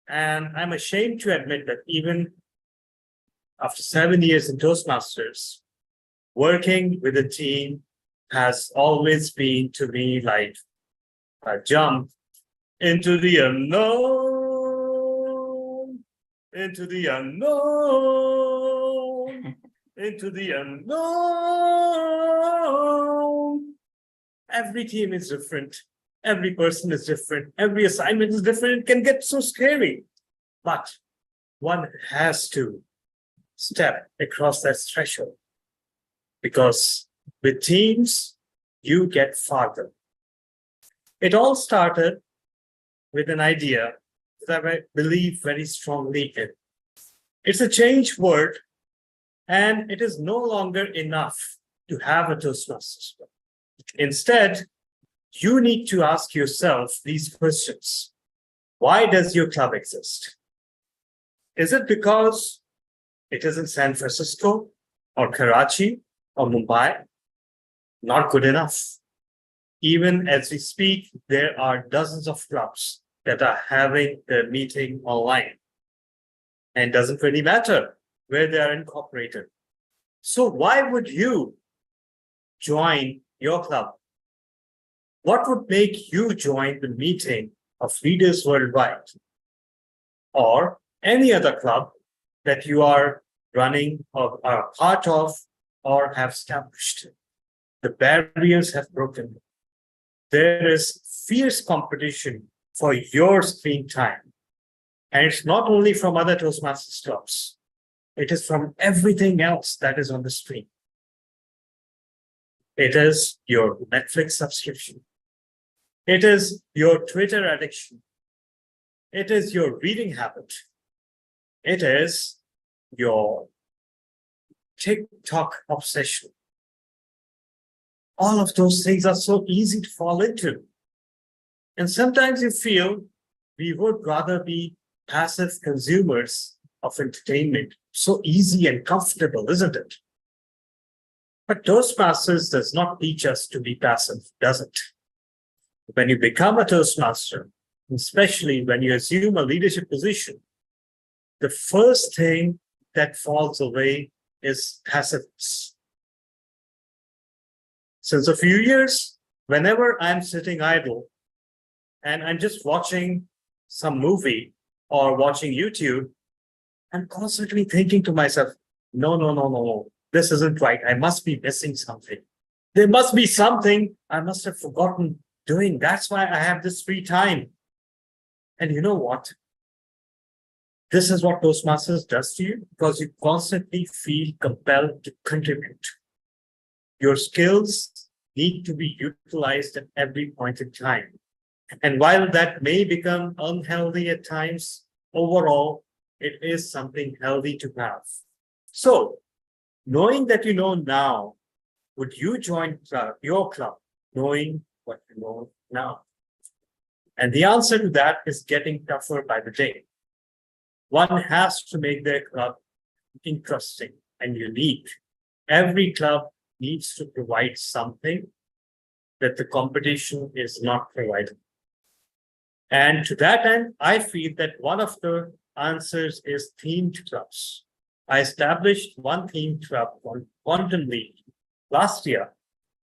And I'm ashamed to admit that even after 7 years in Toastmasters, working with a team has always been to me like a jump into the unknown, into the unknown, into the unknown. Every team is different. Every person is different. Every assignment is different. It can get so scary. But one has to step across that threshold, because with teams, you get farther. It all started with an idea that I believe very strongly in. It's a changed world, and it is no longer enough to have a Toastmasters club. Instead, you need to ask yourself these questions. Why does your club exist? Is it because it is in San Francisco or Karachi or Mumbai? Not good enough. Even as we speak, there are dozens of clubs that are having their meeting online. And it doesn't really matter where they are incorporated. So why would you join your club? What would make you join the meeting of leaders worldwide or any other club that you are running or are part of or have established? The barriers have broken. There is fierce competition for your screen time. And it's not only from other Toastmasters clubs. It is from everything else that is on the screen. It is your Netflix subscription. It is your Twitter addiction. It is your reading habit. It is your TikTok obsession. All of those things are so easy to fall into. And sometimes you feel we would rather be passive consumers of entertainment. So easy and comfortable, isn't it? But Toastmasters does not teach us to be passive, does it? When you become a Toastmaster, especially when you assume a leadership position, the first thing that falls away is passiveness. Since a few years, whenever I'm sitting idle and I'm just watching some movie or watching YouTube, I'm constantly thinking to myself, no, this isn't right. I must be missing something. There must be something I must have forgotten doing. That's why I have this free time. And you know what? This is what Toastmasters does to you because you constantly feel compelled to contribute. Your skills need to be utilized at every point in time. And while that may become unhealthy at times, overall, it is something healthy to have. So, knowing that you know now, would you join your club knowing what you know now? And the answer to that is getting tougher by the day. One has to make their club interesting and unique. Every club needs to provide something that the competition is not providing. And to that end, I feel that one of the answers is themed clubs. I established one themed club called Quantum League last year.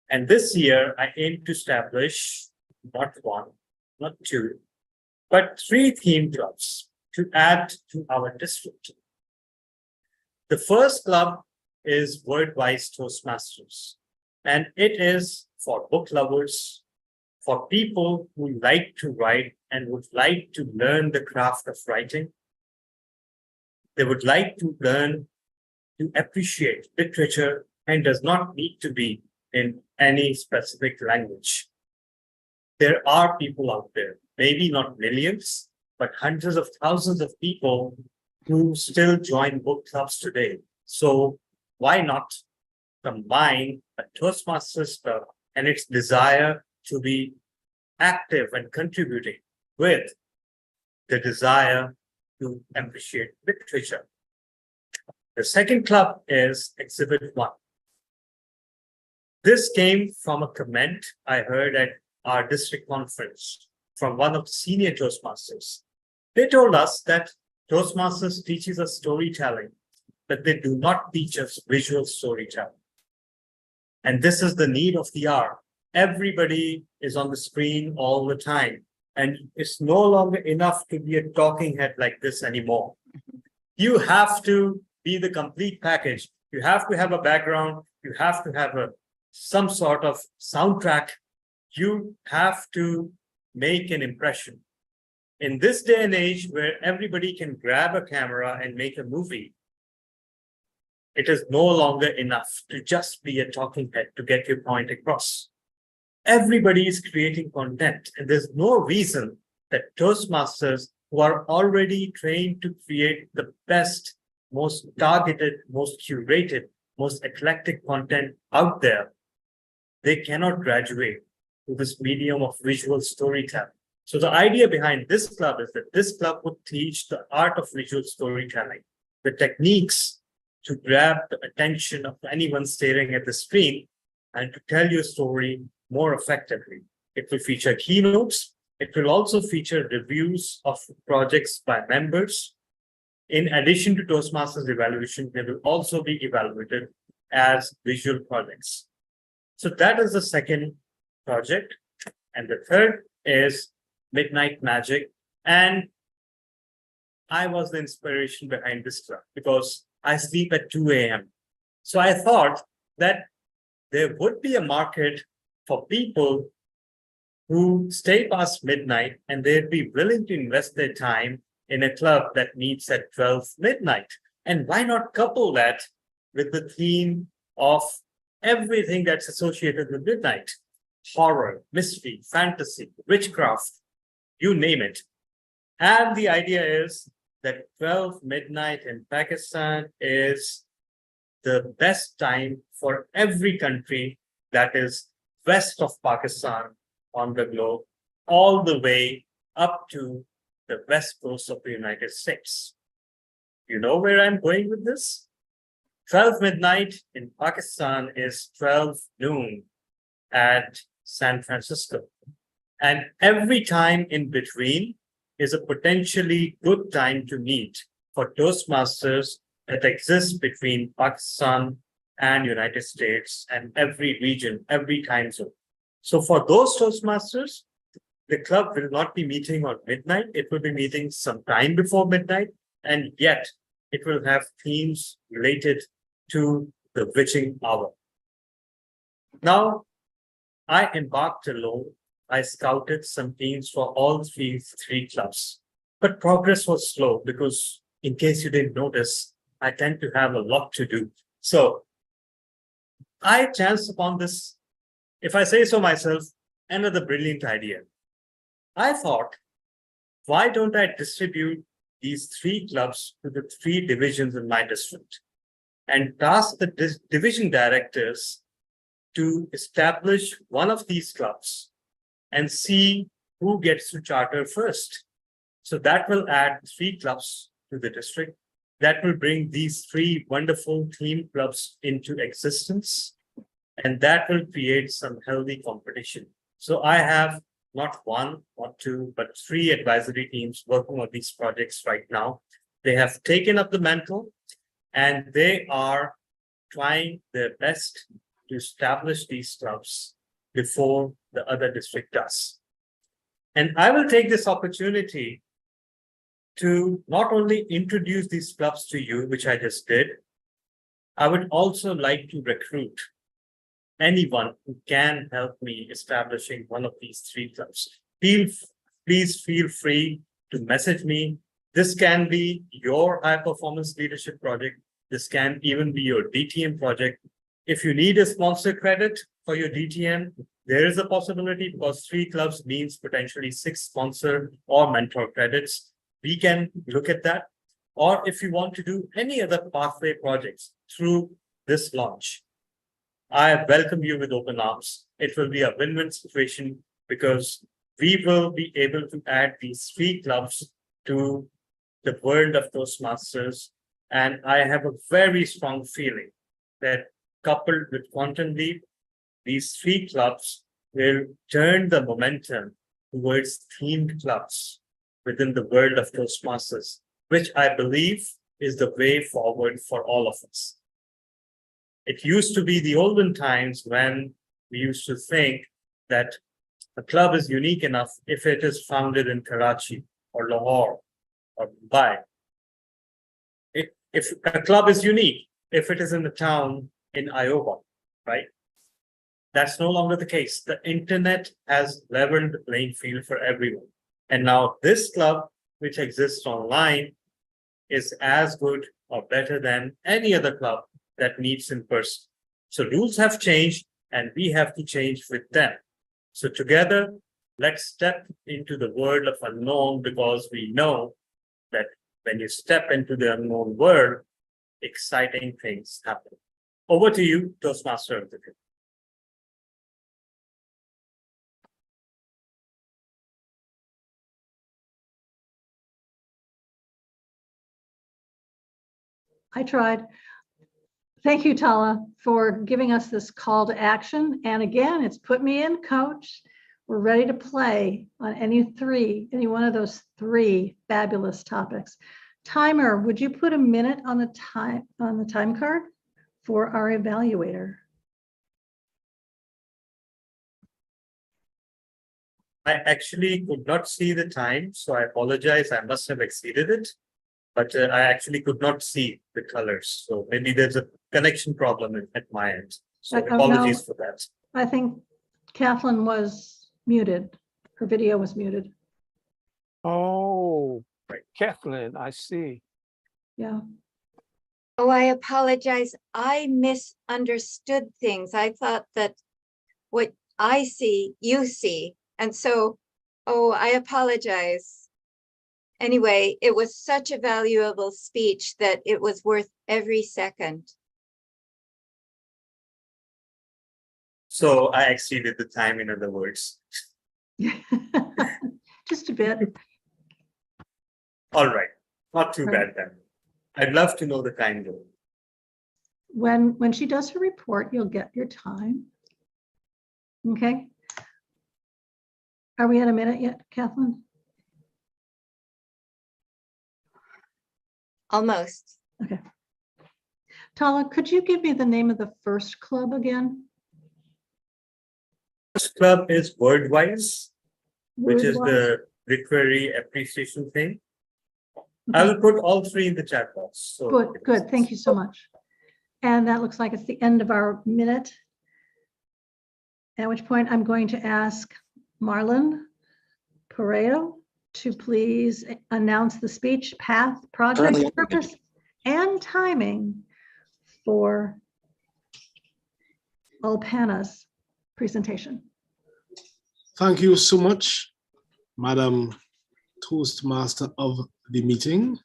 And this year, I aim to establish not one, not two, but 3 themed clubs to add to our district. The first club is WorldWide Toastmasters, and it is for book lovers, for people who like to write and would like to learn the craft of writing. They would like to learn to appreciate literature and does not need to be in any specific language. There are people out there, maybe not millions, but hundreds of thousands of people who still join book clubs today. So why not combine a Toastmasters club and its desire to be active and contributing with the desire to appreciate literature? The second club is Exhibit 1. This came from a comment I heard at our district conference from one of the senior Toastmasters. They told us that Toastmasters teaches us storytelling, but they do not teach us visual storytelling. And this is the need of the hour. Everybody is on the screen all the time, and it's no longer enough to be a talking head like this anymore. You have to be the complete package. You have to have a background. You have to have some sort of soundtrack. You have to make an impression. In this day and age where everybody can grab a camera and make a movie, it is no longer enough to just be a talking head to get your point across. everybody is creating content, and there's no reason that Toastmasters, who are already trained to create the best, most targeted, most curated, most eclectic content out there, they cannot graduate to this medium of visual storytelling. So the idea behind this club is that this club would teach the art of visual storytelling, the techniques to grab the attention of anyone staring at the screen and to tell your story more effectively. It will feature keynotes. It will also feature reviews of projects by members. In addition to Toastmasters evaluation, they will also be evaluated as visual projects. So that is the second project. And the third is Midnight Magic. And I was the inspiration behind this club because I sleep at 2 a.m. So I thought that there would be a market for people who stay past midnight and they'd be willing to invest their time in a club that meets at 12 midnight. And why not couple that with the theme of everything that's associated with midnight? Horror, mystery, fantasy, witchcraft, you name it. And the idea is that 12 midnight in Pakistan is the best time for every country that is west of Pakistan on the globe, all the way up to the west coast of the United States. You know where I'm going with this? 12 midnight in Pakistan is 12 noon at San Francisco. And every time in between is a potentially good time to meet for Toastmasters that exists between Pakistan and United States and every region, every time zone. So for those Toastmasters, the club will not be meeting on midnight. It will be meeting sometime before midnight, and yet it will have themes related to the witching hour. Now, I embarked alone. I scouted some teams for all three clubs, but progress was slow because, in case you didn't notice, I tend to have a lot to do. So I chanced upon this, if I say so myself, another brilliant idea. I thought, why don't I distribute these three clubs to the three divisions in my district and task the division directors to establish one of these clubs and see who gets to charter first. So that will add 3 clubs to the district. That will bring these 3 wonderful theme clubs into existence. And that will create some healthy competition. So I have not 1 or 2, but 3 advisory teams working on these projects right now. They have taken up the mantle and they are trying their best to establish these clubs before the other district does. And I will take this opportunity to not only introduce these clubs to you, which I just did, I would also like to recruit anyone who can help me establishing one of these 3 clubs. Please feel free to message me. This can be your high performance leadership project. This can even be your DTM project. If you need a sponsor credit for your DTM, there is a possibility because 3 clubs means potentially 6 sponsor or mentor credits. We can look at that. Or if you want to do any other pathway projects through this launch, I welcome you with open arms. It will be a win-win situation because we will be able to add these 3 clubs to the world of Toastmasters. And I have a very strong feeling that coupled with Quantum Leap, these 3 clubs will turn the momentum towards themed clubs within the world of Toastmasters, which I believe is the way forward for all of us. It used to be the olden times when we used to think that a club is unique enough if it is founded in Karachi or Lahore or Mumbai. If a club is unique, if it is in a town in Iowa, right? That's no longer the case. The internet has leveled the playing field for everyone. And now this club, which exists online, is as good or better than any other club that meets in person. So rules have changed and we have to change with them. So together, let's step into the world of unknown, because we know that when you step into the unknown world, exciting things happen. Over to you, Toastmaster of the day. I tried. Thank you, Tala, for giving us this call to action. And again, it's put me in, coach. We're ready to play on any one of those three fabulous topics. Timer, would you put a minute on the time card for our evaluator? I actually could not see the time, so I apologize. I must have exceeded it, but I actually could not see the colors. So maybe there's a connection problem at my end. So apologies for that. I think Kathleen was muted. Her video was muted. Oh, right. Kathleen, I see. Yeah. Oh, I apologize. I misunderstood things. I thought that what I see, you see. And so, oh, I apologize. Anyway, it was such a valuable speech that it was worth every second. So I exceeded the time, in other words. Just a bit. All right, not too bad then. I'd love to know the time though. When she does her report, you'll get your time. Okay. Are we at a minute yet, Kathleen? Almost. Okay. Tala, could you give me the name of the first club again? First club is WorldWide, which is WorldWide? the literary appreciation thing. I will put all three in the chat box. So Good, good. Thank you so much. And that looks like it's the end of our minute. At which point I'm going to ask Marlon Pareto to please announce the speech, path, project, purpose, and timing for Alpana's presentation. Thank you so much, Madam Toastmaster of the meeting,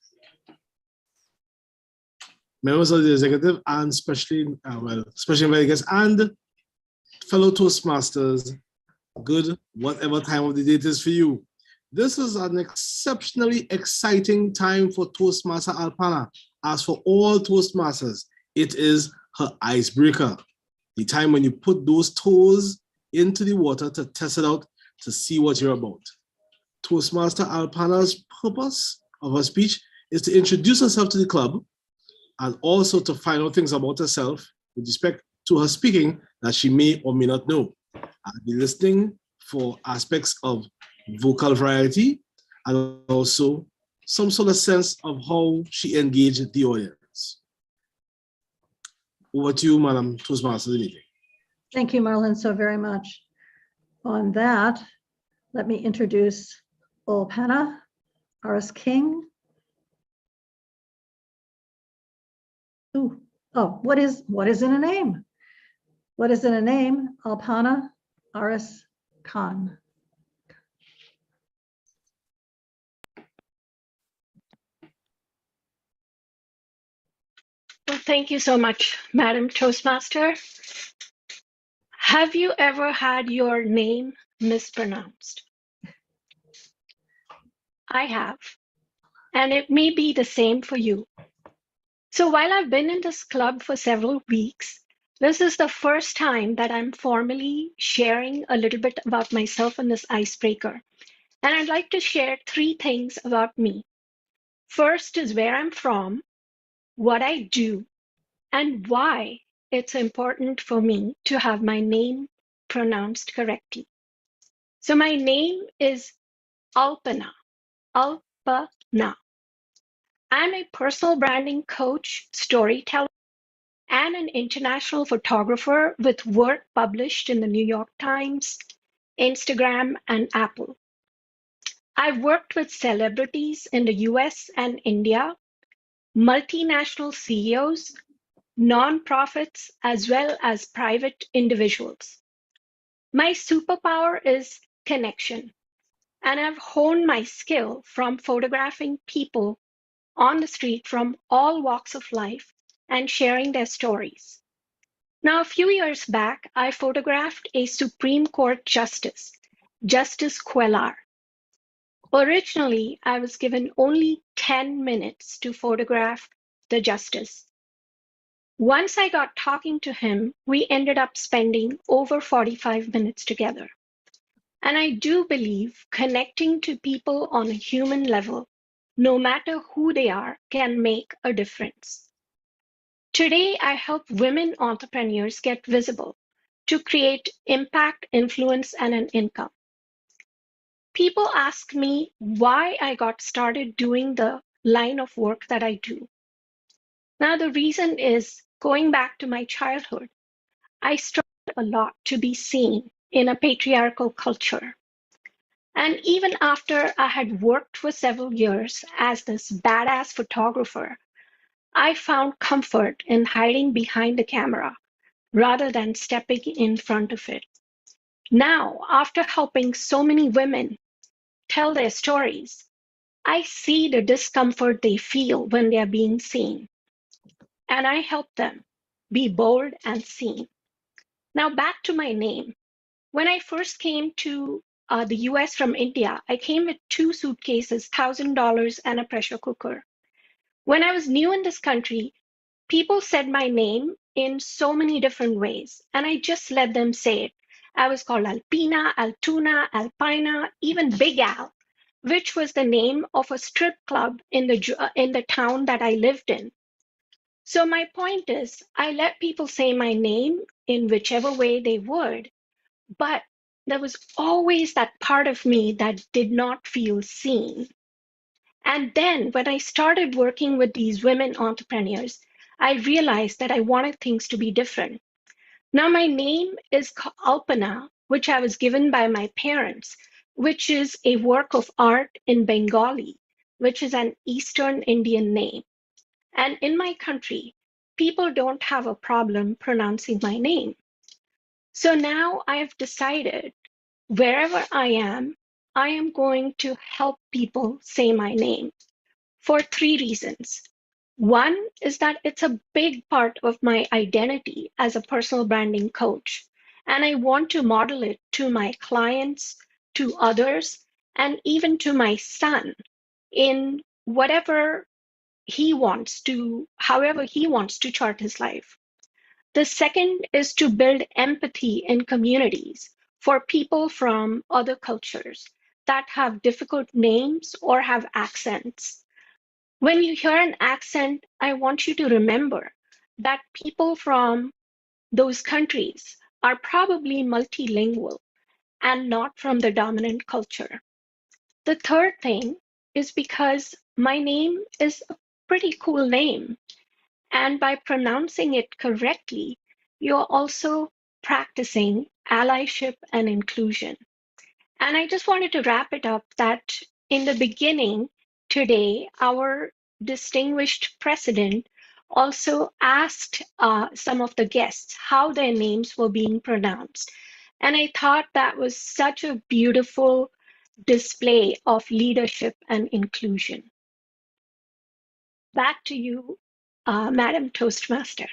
members of the executive, and especially invited guests and fellow Toastmasters. Good, whatever time of the day it is for you. This is an exceptionally exciting time for Toastmaster Alpana. As for all Toastmasters, it is her icebreaker. The time when you put those toes into the water to test it out, to see what you're about. Toastmaster Alpana's purpose of her speech is to introduce herself to the club and also to find out things about herself with respect to her speaking that she may or may not know. I'll be listening for aspects of vocal variety and also some sort of sense of how she engaged the audience. Over to you, Madam Toastmaster of the meeting. Thank you, Marlon, so very much. On that, let me introduce Alpana Aris King. Ooh, oh, what is in a name? What is in a name? Alpana Aris Khan. Well, thank you so much, Madam Toastmaster. Have you ever had your name mispronounced? I have, and it may be the same for you. So while I've been in this club for several weeks, this is the first time that I'm formally sharing a little bit about myself in this icebreaker. And I'd like to share 3 things about me. First is where I'm from, what I do, and why it's important for me to have my name pronounced correctly. So my name is Alpana. Alpana. I'm a personal branding coach, storyteller, and an international photographer with work published in the New York Times, Instagram, and Apple. I've worked with celebrities in the US and India, multinational CEOs, nonprofits, as well as private individuals. My superpower is connection, and I've honed my skill from photographing people on the street from all walks of life and sharing their stories. Now, a few years back, I photographed a Supreme Court justice, Justice Cuellar. Originally, I was given only 10 minutes to photograph the justice. Once I got talking to him, we ended up spending over 45 minutes together. And I do believe connecting to people on a human level, no matter who they are, can make a difference. Today, I help women entrepreneurs get visible to create impact, influence, and an income. People ask me why I got started doing the line of work that I do. Now, the reason is going back to my childhood. I struggled a lot to be seen in a patriarchal culture. And even after I had worked for several years as this badass photographer, I found comfort in hiding behind the camera rather than stepping in front of it. Now, after helping so many women tell their stories, I see the discomfort they feel when they are being seen, and I help them be bold and seen. Now, back to my name. When I first came to the US from India, I came with 2 suitcases, $1,000, and a pressure cooker. When I was new in this country, people said my name in so many different ways, and I just let them say it. I was called Alpina, Altuna, Alpina, even Big Al, which was the name of a strip club in the town that I lived in. So my point is, I let people say my name in whichever way they would, but there was always that part of me that did not feel seen. And then when I started working with these women entrepreneurs, I realized that I wanted things to be different. Now, my name is Alpana, which I was given by my parents, which is a work of art in Bengali, which is an Eastern Indian name. And in my country, people don't have a problem pronouncing my name. So now I've decided wherever I am going to help people say my name for 3 reasons. One is that it's a big part of my identity as a personal branding coach, and I want to model it to my clients, to others, and even to my son in whatever he wants to, however he wants to chart his life. The second is to build empathy in communities for people from other cultures that have difficult names or have accents. When you hear an accent, I want you to remember that people from those countries are probably multilingual and not from the dominant culture. The third thing is because my name is a pretty cool name. And by pronouncing it correctly, you're also practicing allyship and inclusion. And I just wanted to wrap it up that in the beginning today, our distinguished president also asked some of the guests how their names were being pronounced. And I thought that was such a beautiful display of leadership and inclusion. Back to you, Madam Toastmaster.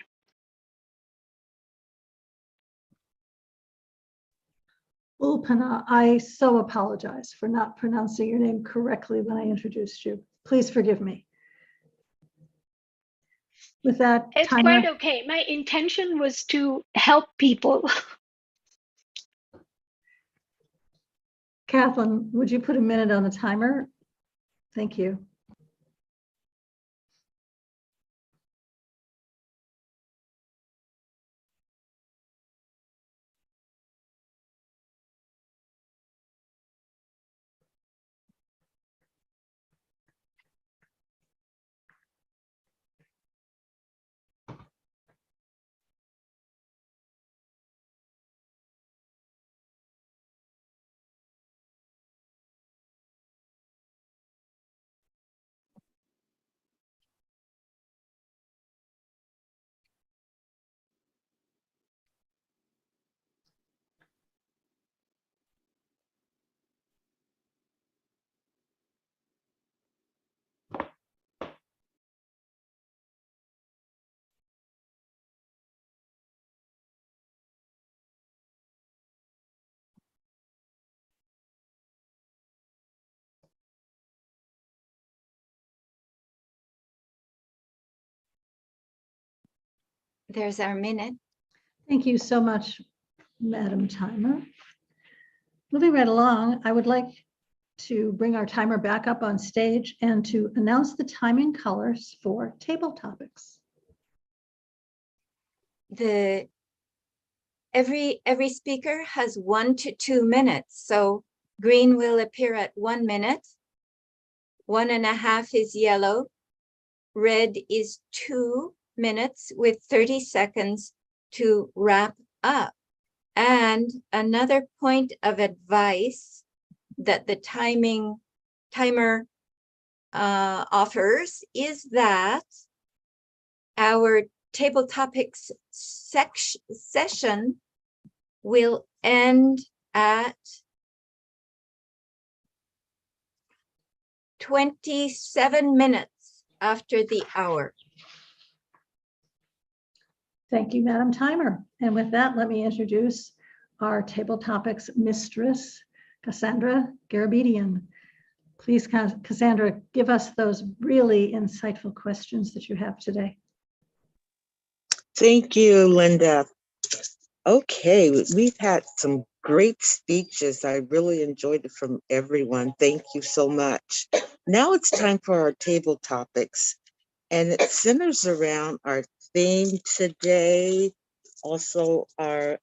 Ulpana, I so apologize for not pronouncing your name correctly when I introduced you. Please forgive me. With that, It's timer. quite okay. My intention was to help people. Kathleen, would you put a minute on the timer? Thank you. There's our minute. Thank you so much, Madam Timer. Moving right along, I would like to bring our timer back up on stage and to announce the timing colors for table topics. Every speaker has 1 to 2 minutes. So green will appear at 1 minute. 1.5 is yellow. Red is 2 minutes with 30 seconds to wrap up. And another point of advice that the timer offers is that our table topics session will end at 27 minutes after the hour. Thank you, Madam Timer. And with that, let me introduce our table topics mistress, Cassandra Garabedian. Please, Cassandra, give us those really insightful questions that you have today. Thank you, Linda. Okay, we've had some great speeches. I really enjoyed it from everyone. Thank you so much. Now it's time for our table topics, and it centers around our theme today, also our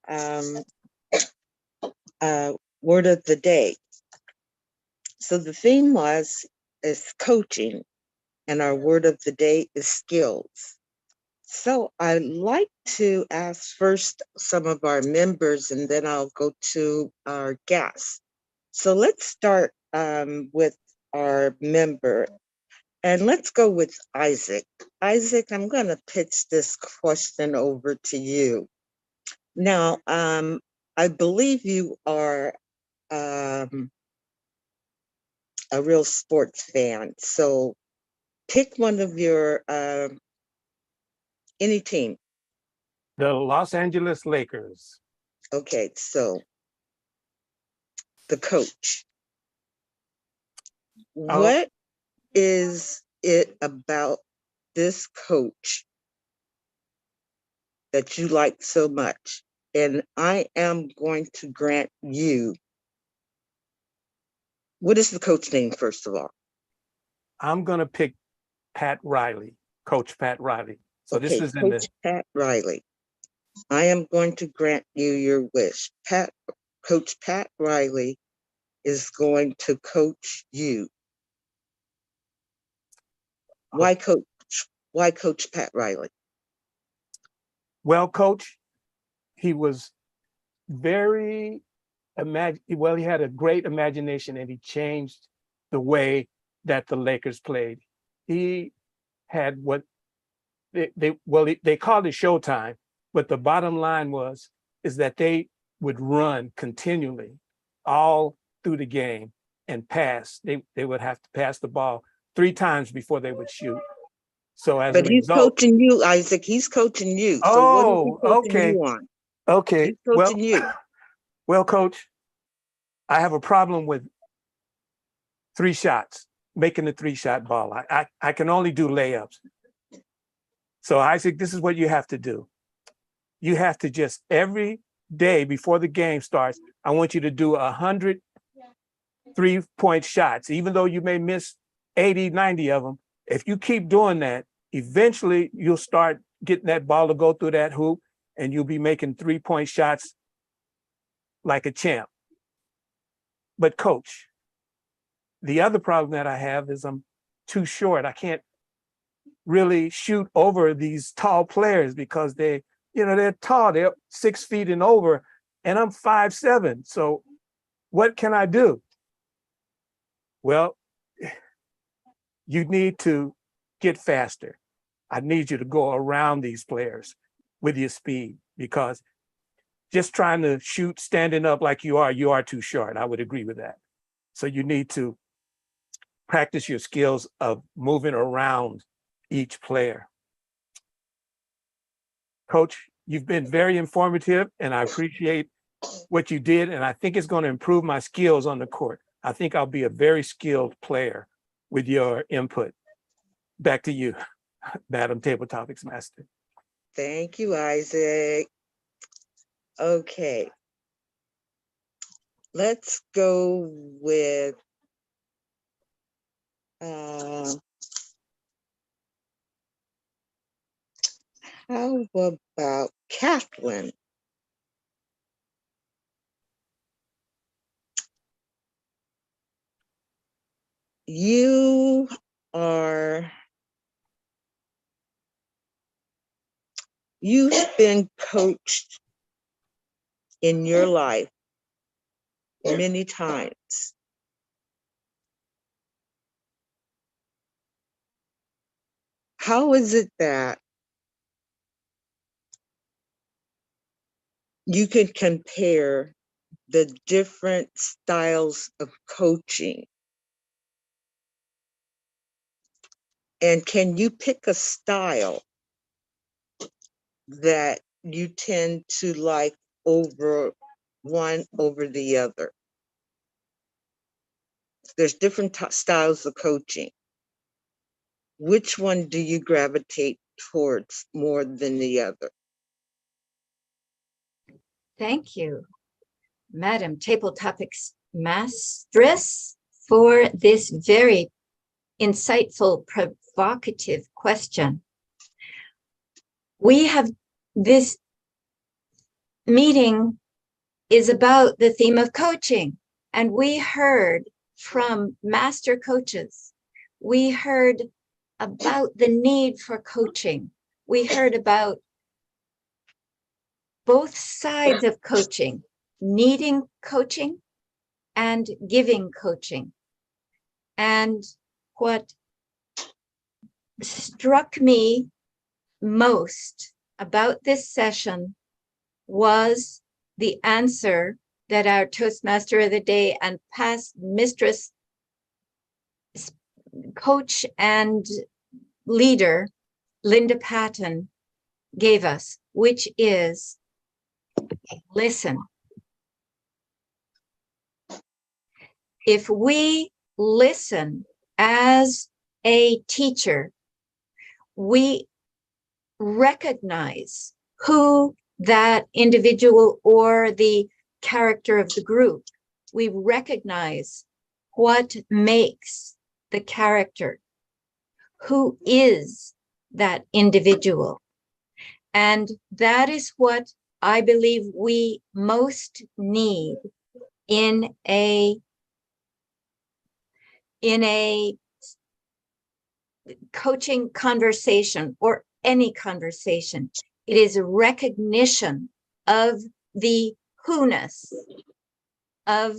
word of the day. So the theme is coaching, and our word of the day is skills. So I'd like to ask first some of our members, and then I'll go to our guests. So let's start with our member, and let's go with Isaac. Isaac, I'm going to pitch this question over to you. Now, I believe you are a real sports fan, so pick one of your any team. The Los Angeles Lakers. Okay, so the coach. What is it about this coach that you like so much? And I am going to grant you. What is the coach name, first of all? I'm going to pick Pat Riley, Coach Pat Riley. So okay, this is in Coach Pat Riley. I am going to grant you your wish. Coach Pat Riley is going to coach you. Why Coach Pat Riley? Well, Coach, he was very he had a great imagination, and he changed the way that the Lakers played. He had what they called it Showtime, but the bottom line is that they would run continually all through the game and pass. They would have to pass the ball 3 times before they would shoot. So as but a he's result, coaching you, Isaac. He's coaching you. So what is he coaching you on? Okay. He's coaching you. Well, Coach, I have a problem with 3 shots, making the 3-shot ball. I can only do layups. So Isaac, this is what you have to do. You have to just every day before the game starts, I want you to do 100 3-point shots, even though you may miss 80, 90 of them. If you keep doing that, eventually you'll start getting that ball to go through that hoop, and you'll be making 3-point shots like a champ. But Coach, the other problem that I have is I'm too short. I can't really shoot over these tall players because they're tall, they're 6 feet and over, and I'm 5'7". So what can I do? Well, you need to get faster. I need you to go around these players with your speed, because just trying to shoot standing up like you are too short. I would agree with that. So you need to practice your skills of moving around each player. Coach, you've been very informative, and I appreciate what you did, and I think it's going to improve my skills on the court. I think I'll be a very skilled player with your input. Back to you, Madam Table Topics Master. Thank you, Isaac. Okay. Let's go with how about Kathleen? You've been coached in your life many times. How is it that you can compare the different styles of coaching? And can you pick a style that you tend to like over one over the other? There's different styles of coaching. Which one do you gravitate towards more than the other? Thank you, Madam Table Topics Mastress, for this very insightful, provocative question. This meeting is about the theme of coaching, and we heard from master coaches. We heard about the need for coaching. We heard about both sides of coaching, needing coaching and giving coaching. And what struck me most about this session was the answer that our Toastmaster of the Day and past mistress, coach and leader, Linda Patton, gave us, which is listen. If we listen as a teacher, we recognize who that individual or the character of the group. We recognize what makes the character, who is that individual. And that is what I believe we most need in a coaching conversation or any conversation. It is a recognition of the who-ness of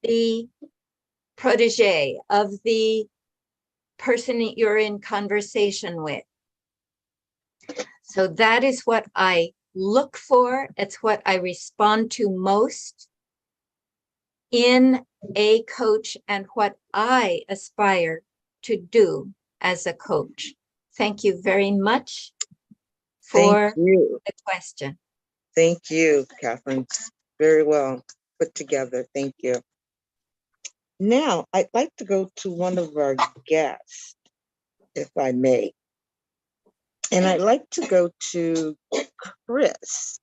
the protege, of the person that you're in conversation with. So that is what I look for. It's what I respond to most in a coach and what I aspire to do as a coach. Thank you very much for the question. Thank you, Catherine. Very well put together. Thank you. Now, I'd like to go to one of our guests, if I may. And I'd like to go to Chris.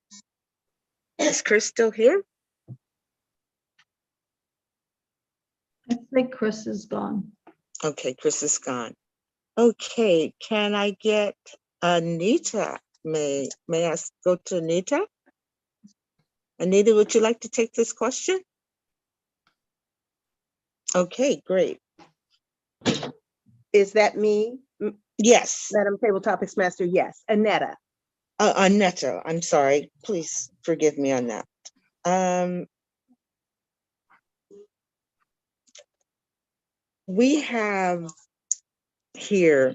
Is Chris still here? I think Chris is gone. Okay, Chris is gone. Okay, can I get Anita? May I go to Anita? Anita, would you like to take this question? Okay, great. Is that me? Yes. Madam Table Topics Master, yes. Annetta. Annetta, I'm sorry. Please forgive me on that. We have here,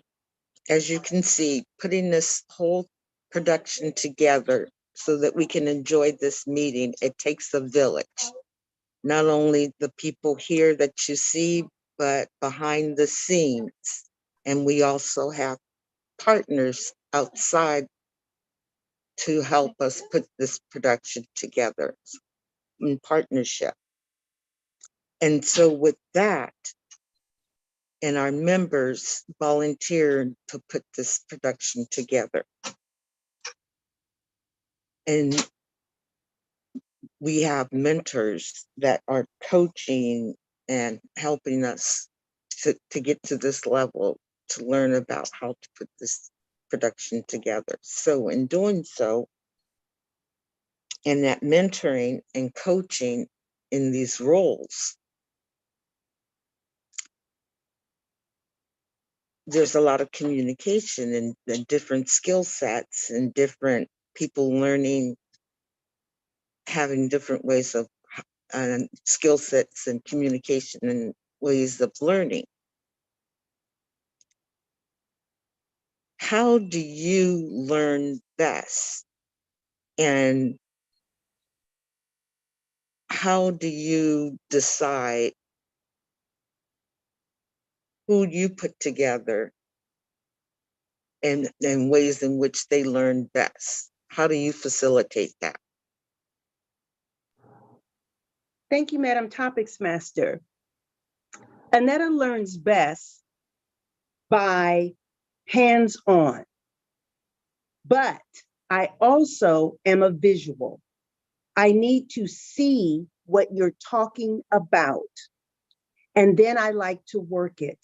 as you can see, putting this whole production together so that we can enjoy this meeting. It takes a village. Not only the people here that you see, but behind the scenes. And we also have partners outside to help us put this production together in partnership. And so with that, and our members volunteered to put this production together. And we have mentors that are coaching and helping us to get to this level, to learn about how to put this production together. So in doing so, and that mentoring and coaching in these roles, there's a lot of communication and different skill sets and different people learning, having different ways of skill sets and communication and ways of learning. How do you learn best? And how do you decide who you put together and ways in which they learn best? How do you facilitate that? Thank you, Madam Topics Master. Annetta learns best by hands-on, but I also am a visual. I need to see what you're talking about, and then I like to work it.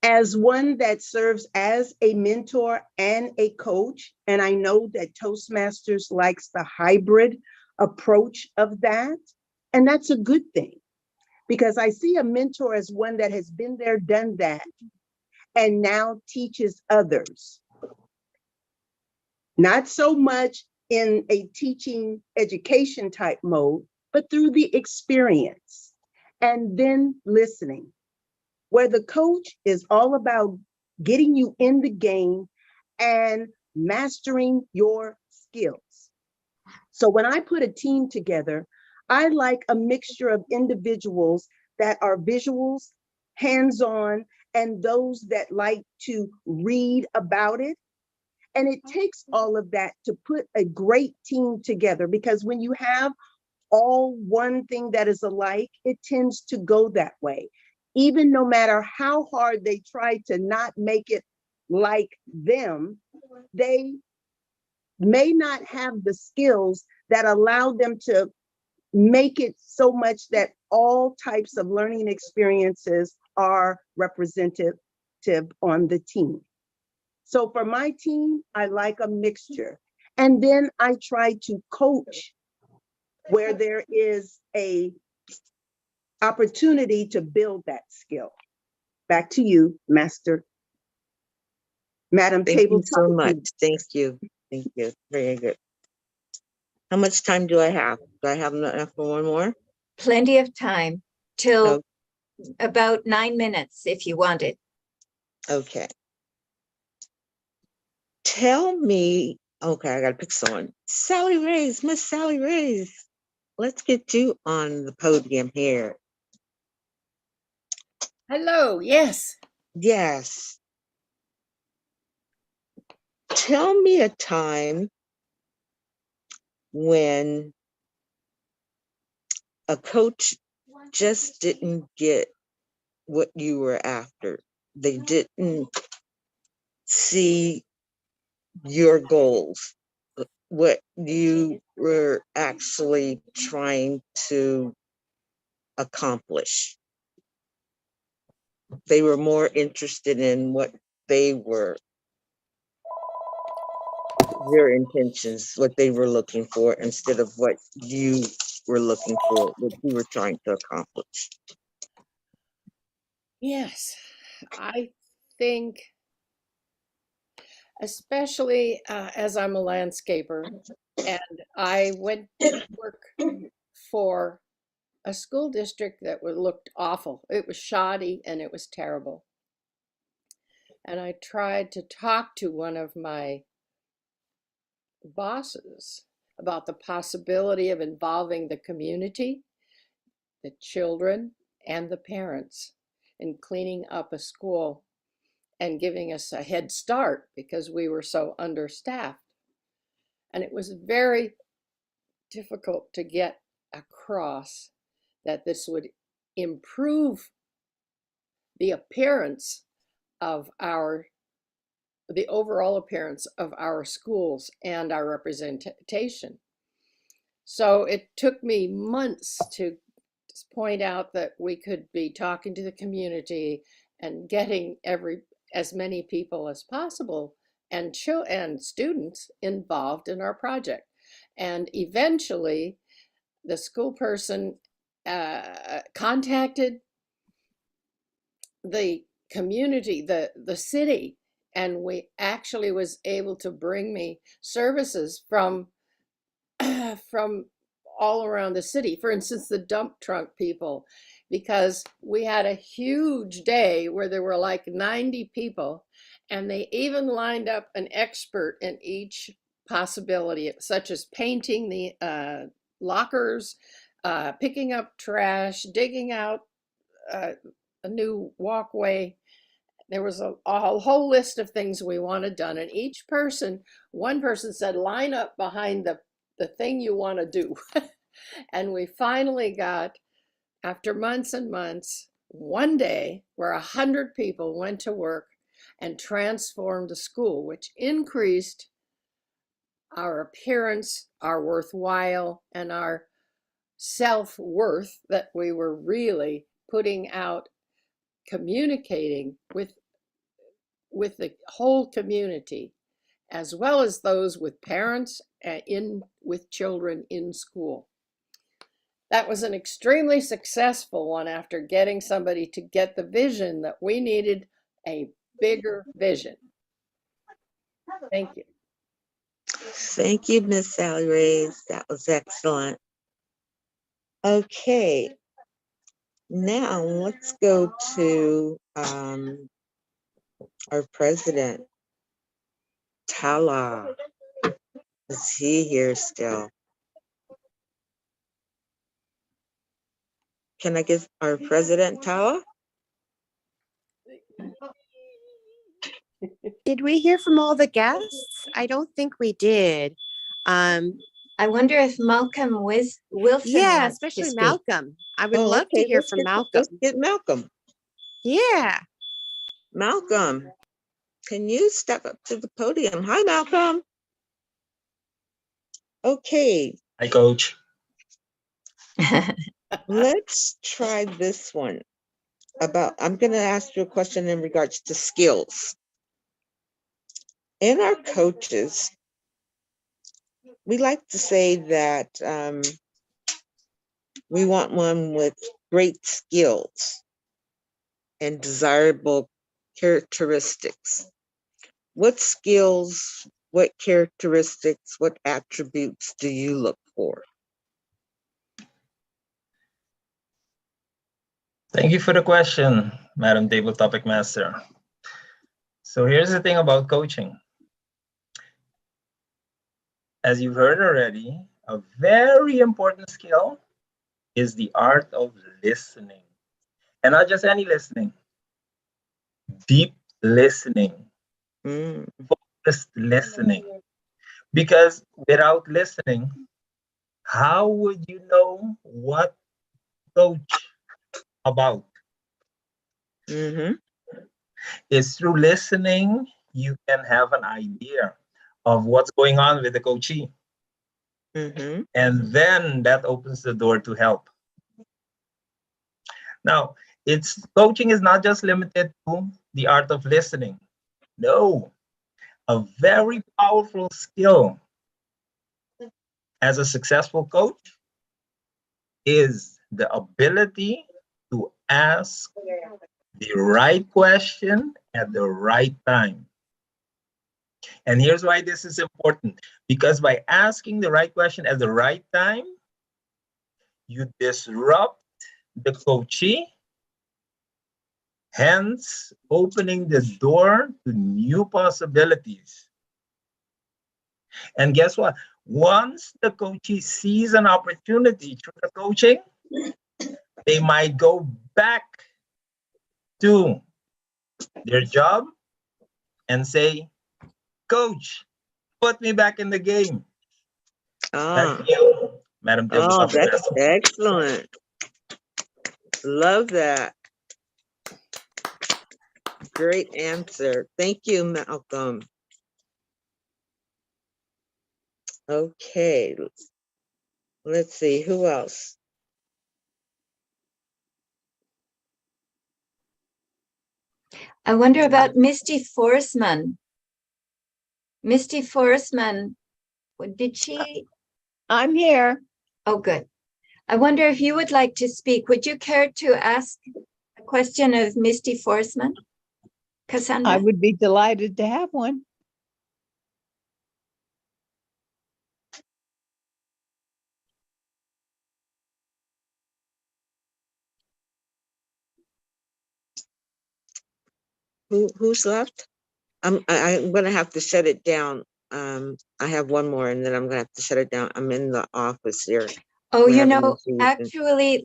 As one that serves as a mentor and a coach, and I know that Toastmasters likes the hybrid approach of that, and that's a good thing, because I see a mentor as one that has been there, done that, and now teaches others. Not so much in a teaching education type mode, but through the experience and then listening, where the coach is all about getting you in the game and mastering your skills. So when I put a team together, I like a mixture of individuals that are visuals, hands-on, and those that like to read about it. And it takes all of that to put a great team together, because when you have all one thing that is alike, it tends to go that way. Even no matter how hard they try to not make it like them, they may not have the skills that allow them to make it so much that all types of learning experiences are representative on the team. So for my team, I like a mixture. And then I try to coach where there is a opportunity to build that skill. Back to you, Master. Madam Thank you so Tabletop. much. Thank you. Thank you. Very good. How much time do I have? Do I have enough for one more? Plenty of time till Oh, about 9 minutes if you want it. okay. Tell me, okay, I gotta pick someone. Sally Reyes, Miss Sally Reyes. Let's get you on the podium here. Hello, yes. Yes. Tell me a time when a coach just didn't get what you were after. They didn't see your goals, what you were actually trying to accomplish. They were more interested in what they were, their intentions, what they were looking for, instead of what you were looking for, what you were trying to accomplish. Yes, I think, especially as I'm a landscaper, and I went to work for a school district that looked awful. It was shoddy and it was terrible. And I tried to talk to one of my bosses about the possibility of involving the community, the children, and the parents in cleaning up a school and giving us a head start because we were so understaffed. And it was very difficult to get across that this would improve the appearance of the overall appearance of our schools and our representation. So it took me months to point out that we could be talking to the community and getting as many people as possible and students involved in our project. And eventually the school person contacted the community, the city, and we actually was able to bring me services from from all around the city. For instance, the dump trunk people, because we had a huge day where there were like 90 people, and they even lined up an expert in each possibility, such as painting the lockers, picking up trash, digging out a new walkway. There was a whole list of things we wanted done, and one person said, line up behind the thing you want to do. And we finally got, after months and months, one day where 100 people went to work and transformed the school, which increased our appearance, our worthwhile, and our self-worth, that we were really putting out, communicating with the whole community, as well as those with parents with children in school. That was an extremely successful one after getting somebody to get the vision that we needed a bigger vision. Thank you. Thank you, Miss Sally Reyes. That was excellent. Okay. Now let's go to our president, Tala. Is he here still? Can I get our president, Tala? Did we hear from all the guests? I don't think we did. I wonder if Malcolm Wilson Yeah, wants to especially speak. Malcolm. I would love to hear from Malcolm. Let's get Malcolm. Yeah. Malcolm, can you step up to the podium? Hi, Malcolm. Okay. Hi, Coach. Let's try this one. I'm going to ask you a question in regards to skills. In our coaches, we like to say that we want one with great skills and desirable characteristics. What skills, what characteristics, what attributes do you look for? Thank you for the question, Madam Table Topic Master. So here's the thing about coaching. As you've heard already, a very important skill is the art of listening. And not just any listening, deep listening, focused listening. Because without listening, how would you know what to coach about? It's through listening you can have an idea of what's going on with the coachee. And then that opens the door to help. Now, coaching is not just limited to the art of listening. No, a very powerful skill as a successful coach is the ability to ask the right question at the right time. And here's why this is important. Because by asking the right question at the right time, you disrupt the coachee, hence opening the door to new possibilities. And guess what? Once the coachee sees an opportunity through the coaching, they might go back to their job and say, Coach, put me back in the game. Thank you, Madam Table Topic That's Master. excellent. Love that. Great answer. Thank you, Malcolm. Okay. Let's see, who else? I wonder about Misty Forsman. Misty Forsman, did she? I'm here. Oh, good. I wonder if you would like to speak. Would you care to ask a question of Misty Forsman? Cassandra? I would be delighted to have one. Who's left? I'm gonna have to shut it down. I have one more and then I'm gonna have to shut it down. I'm in the office here. Oh, We're you having know, issues. actually,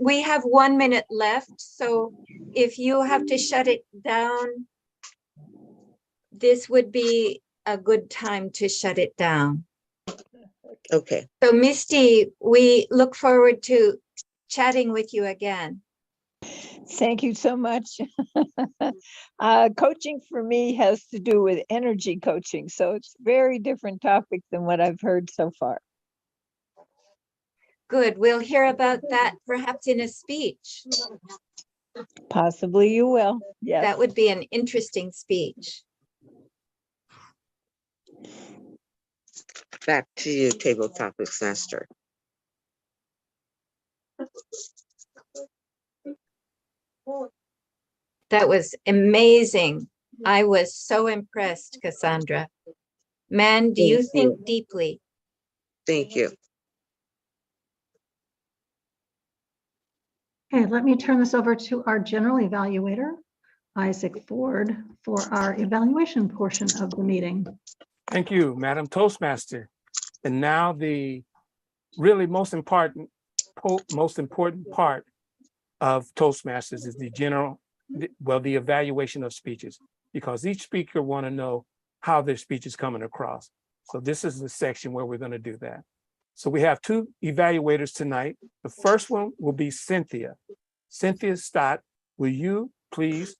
we have 1 minute left. So if you have to shut it down, this would be a good time to shut it down. Okay. So Misty, we look forward to chatting with you again. Thank you so much. Coaching for me has to do with energy coaching. So it's a very different topic than what I've heard so far. Good. We'll hear about that perhaps in a speech. Possibly you will. Yes. That would be an interesting speech. Back to you, Table Topics Master. That was amazing. I was so impressed, Cassandra. Man, do you think deeply? Thank you. Okay, let me turn this over to our general evaluator, Isaac Ford, for our evaluation portion of the meeting. Thank you, Madam Toastmaster. And now the really most important part of Toastmasters is the evaluation of speeches, because each speaker want to know how their speech is coming across. So this is the section where we're going to do that. So we have two evaluators tonight. The first one will be Cynthia. Cynthia Stott, will you please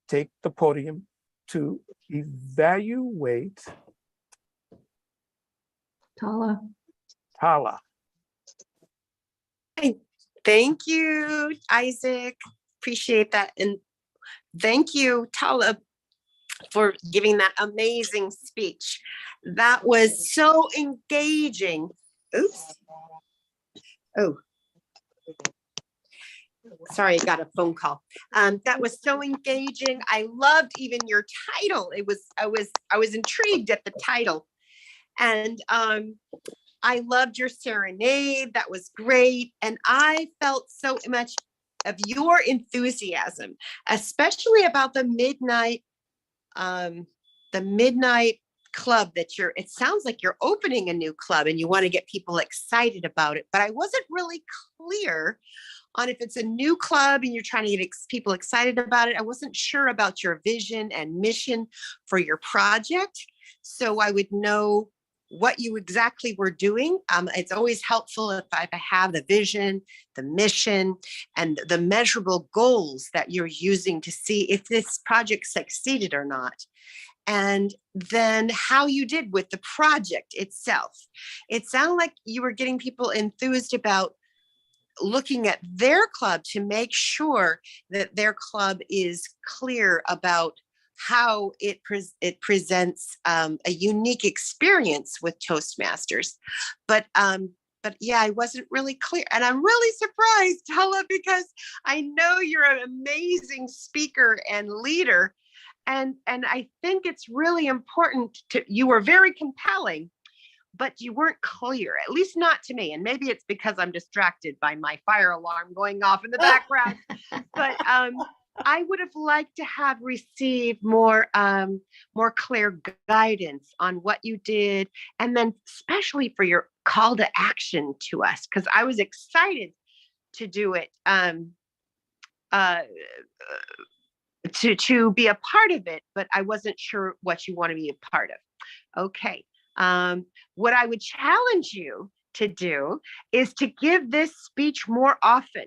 take the podium to evaluate Tala. Tala? Thank you, Isaac. Appreciate that. And thank you, Tala, for giving that amazing speech. That was so engaging. Oops. Oh. Sorry, I got a phone call. That was so engaging. I loved even your title. I was intrigued at the title. And I loved your serenade. That was great. And I felt so much of your enthusiasm, especially about the midnight club it sounds like you're opening a new club and you want to get people excited about it. But I wasn't really clear on if it's a new club and you're trying to get people excited about it. I wasn't sure about your vision and mission for your project. So I would know what you exactly were doing. It's always helpful if I have the vision, the mission, and the measurable goals that you're using to see if this project succeeded or not. And then how you did with the project itself. It sounded like you were getting people enthused about looking at their club to make sure that their club is clear about how it presents a unique experience with Toastmasters. But yeah, I wasn't really clear. And I'm really surprised, Tala, because I know you're an amazing speaker and leader. And I think it's really important you were very compelling, but you weren't clear, at least not to me. And maybe it's because I'm distracted by my fire alarm going off in the background. But I would have liked to have received more clear guidance on what you did. And then especially for your call to action to us, because I was excited to do it, to be a part of it, but I wasn't sure what you want to be a part of. Okay. What I would challenge you to do is to give this speech more often.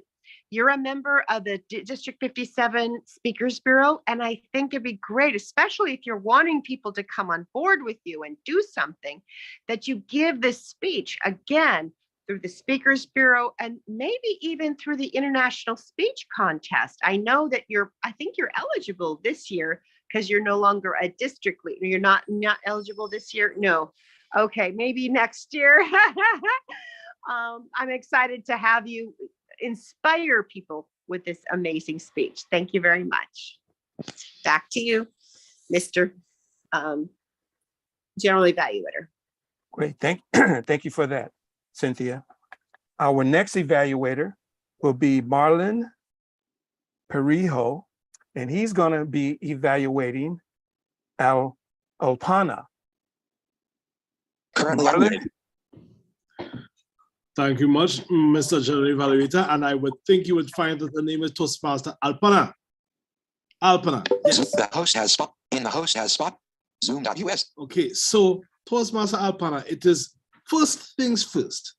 you're a member of the District 57 Speakers Bureau, and I think it'd be great, especially if you're wanting people to come on board with you and do something, that you give this speech again through the Speakers Bureau and maybe even through the International Speech Contest. I know that I think you're eligible this year because you're no longer a district leader. You're not eligible this year? No. Okay, maybe next year. I'm excited to have you inspire people with this amazing speech. Thank you very much. Back to you, Mr. General Evaluator. Great. Thank you for that, Cynthia. Our next evaluator will be Marlon Perijo, and he's going to be evaluating Alpana. Currently, Thank you much, Mr. General Evaluator. And I would think you would find that the name is Toastmaster Alpana. Alpana. Yes. The host has spot. In the host has spot. Zoom.us. Okay, so Toastmaster Alpana, it is first things first.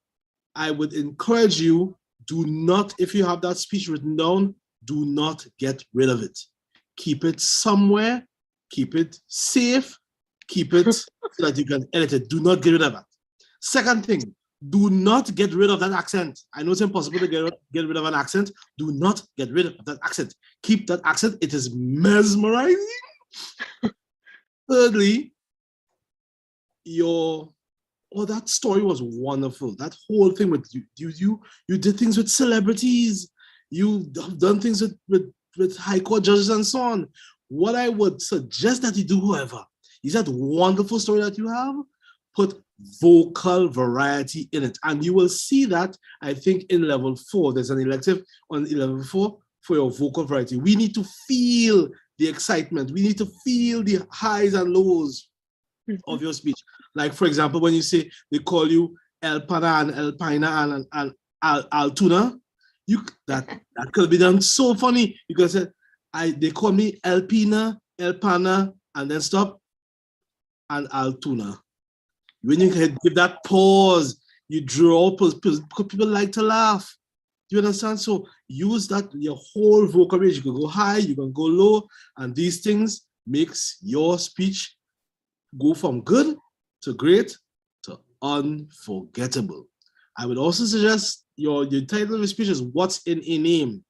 I would encourage you, do not, if you have that speech written down, do not get rid of it. Keep it somewhere, keep it safe, keep it so that you can edit it. Do not get rid of it. Second thing, do not get rid of that accent. I know it's impossible to get rid of an accent. Do not get rid of that accent. Keep that accent. It is mesmerizing. Thirdly, that story was wonderful. That whole thing with you did things with celebrities. You have done things with high court judges and so on. What I would suggest that you do, however, is that wonderful story that you have, put vocal variety in it. And you will see that, I think, in level 4, there's an elective on level 4 for your vocal variety. We need to feel the excitement. We need to feel the highs and lows of your speech. Like, for example, when you say they call you El Pana and El Paina and Altuna, that could be done so funny. You could say, they call me El Pina, El Pana, and then stop, and Altuna. When you can give that pause, you draw, people like to laugh. Do you understand? So use that, your whole vocal range. You can go high, you can go low, and these things makes your speech go from good to great to unforgettable. I would also suggest your title of your speech is What's in a Name.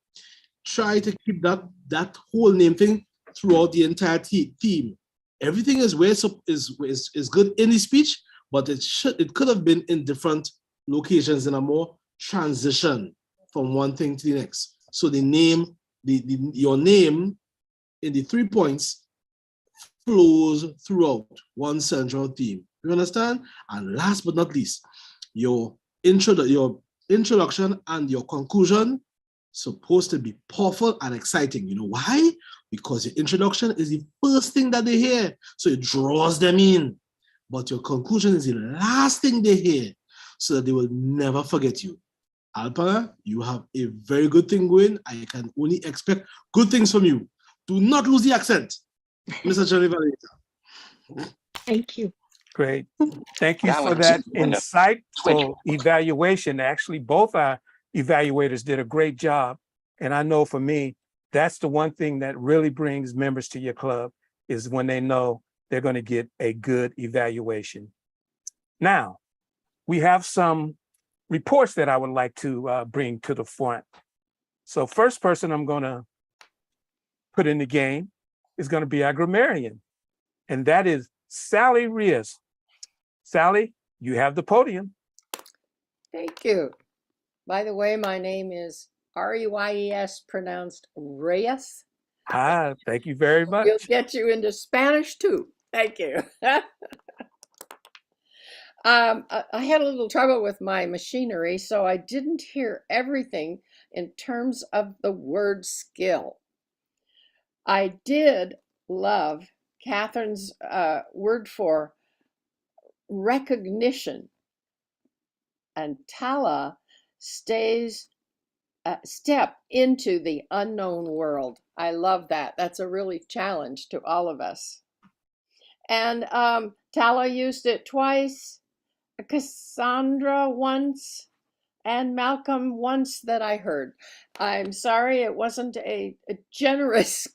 Try to keep that whole name thing throughout the entire theme. Everything is good in the speech, but it could have been in different locations in a more transition from one thing to the next. So the name, your name in the 3 points flows throughout one central theme. You understand? And last but not least, your introduction and your conclusion supposed to be powerful and exciting. You know why? Because your introduction is the first thing that they hear, so it draws them in. But your conclusion is the last thing they hear, so that they will never forget you. Alpana, you have a very good thing going. I can only expect good things from you. Do not lose the accent, Mr. Evaluator. Thank you. Great. Thank you for that insightful evaluation. Actually, both our evaluators did a great job. And I know for me, that's the one thing that really brings members to your club, is when they know they're going to get a good evaluation. Now, we have some reports that I would like to bring to the front. So first person I'm going to put in the game is going to be our grammarian, and that is Sally Reyes. Sally, you have the podium. Thank you. By the way, my name is Reyes, pronounced Reyes. Thank you very much. We'll get you into Spanish too. Thank you. I had a little trouble with my machinery, so I didn't hear everything in terms of the word skill. I did love Catherine's word for recognition, and Tala stays step into the unknown world. I love that. That's a really challenge to all of us. And Tala used it twice, Cassandra once, and Malcolm once that I heard. I'm sorry it wasn't a generous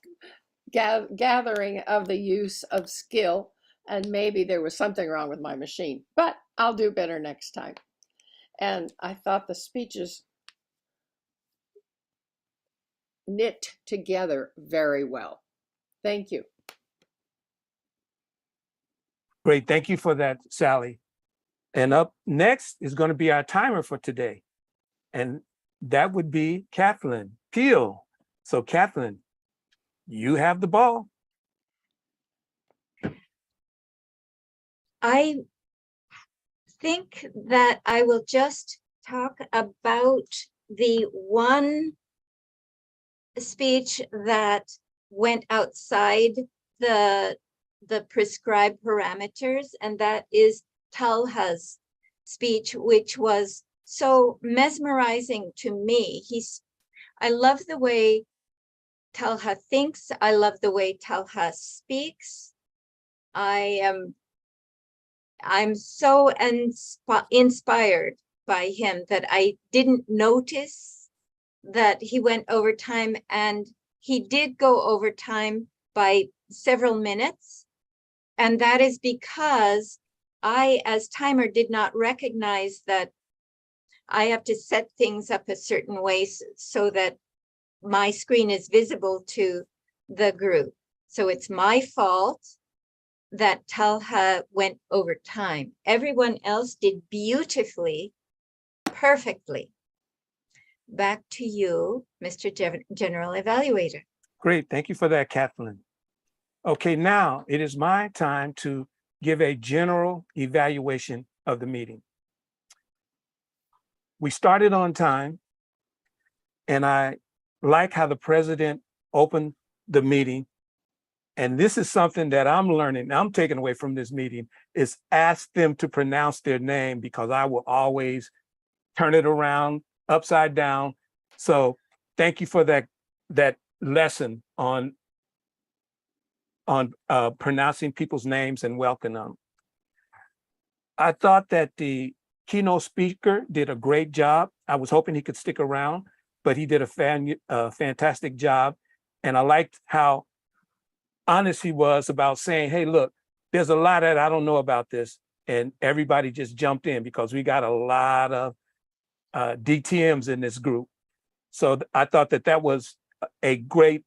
gathering of the use of skill, and maybe there was something wrong with my machine, but I'll do better next time. And I thought the speeches knit together very well. Thank you. Great. Thank you for that, Sally. And up next is going to be our timer for today. And that would be Kathleen Peel. So Kathleen, you have the ball. I think that I will just talk about the one speech that went outside the prescribed parameters, and that is Talha's speech, which was so mesmerizing to me. I love the way Talha thinks. I love the way Talha speaks. I'm so inspired by him that I didn't notice that he went over time, and he did go over time by several minutes. And that is because I, as timer, did not recognize that I have to set things up a certain way so that my screen is visible to the group. So it's my fault that Talha went over time. Everyone else did beautifully, perfectly. Back to you, Mr. General Evaluator. Great. Thank you for that, Kathleen. Okay, now it is my time to give a general evaluation of the meeting. We started on time, and I like how the president opened the meeting. And this is something that I'm learning, I'm taking away from this meeting, is ask them to pronounce their name, because I will always turn it around upside down. So thank you for that lesson on pronouncing people's names and welcoming them. I thought that the keynote speaker did a great job. I was hoping he could stick around, but he did a fantastic job. And I liked how honest he was about saying, hey, look, there's a lot that I don't know about this. And everybody just jumped in, because we got a lot of DTMs in this group. So I thought that was a great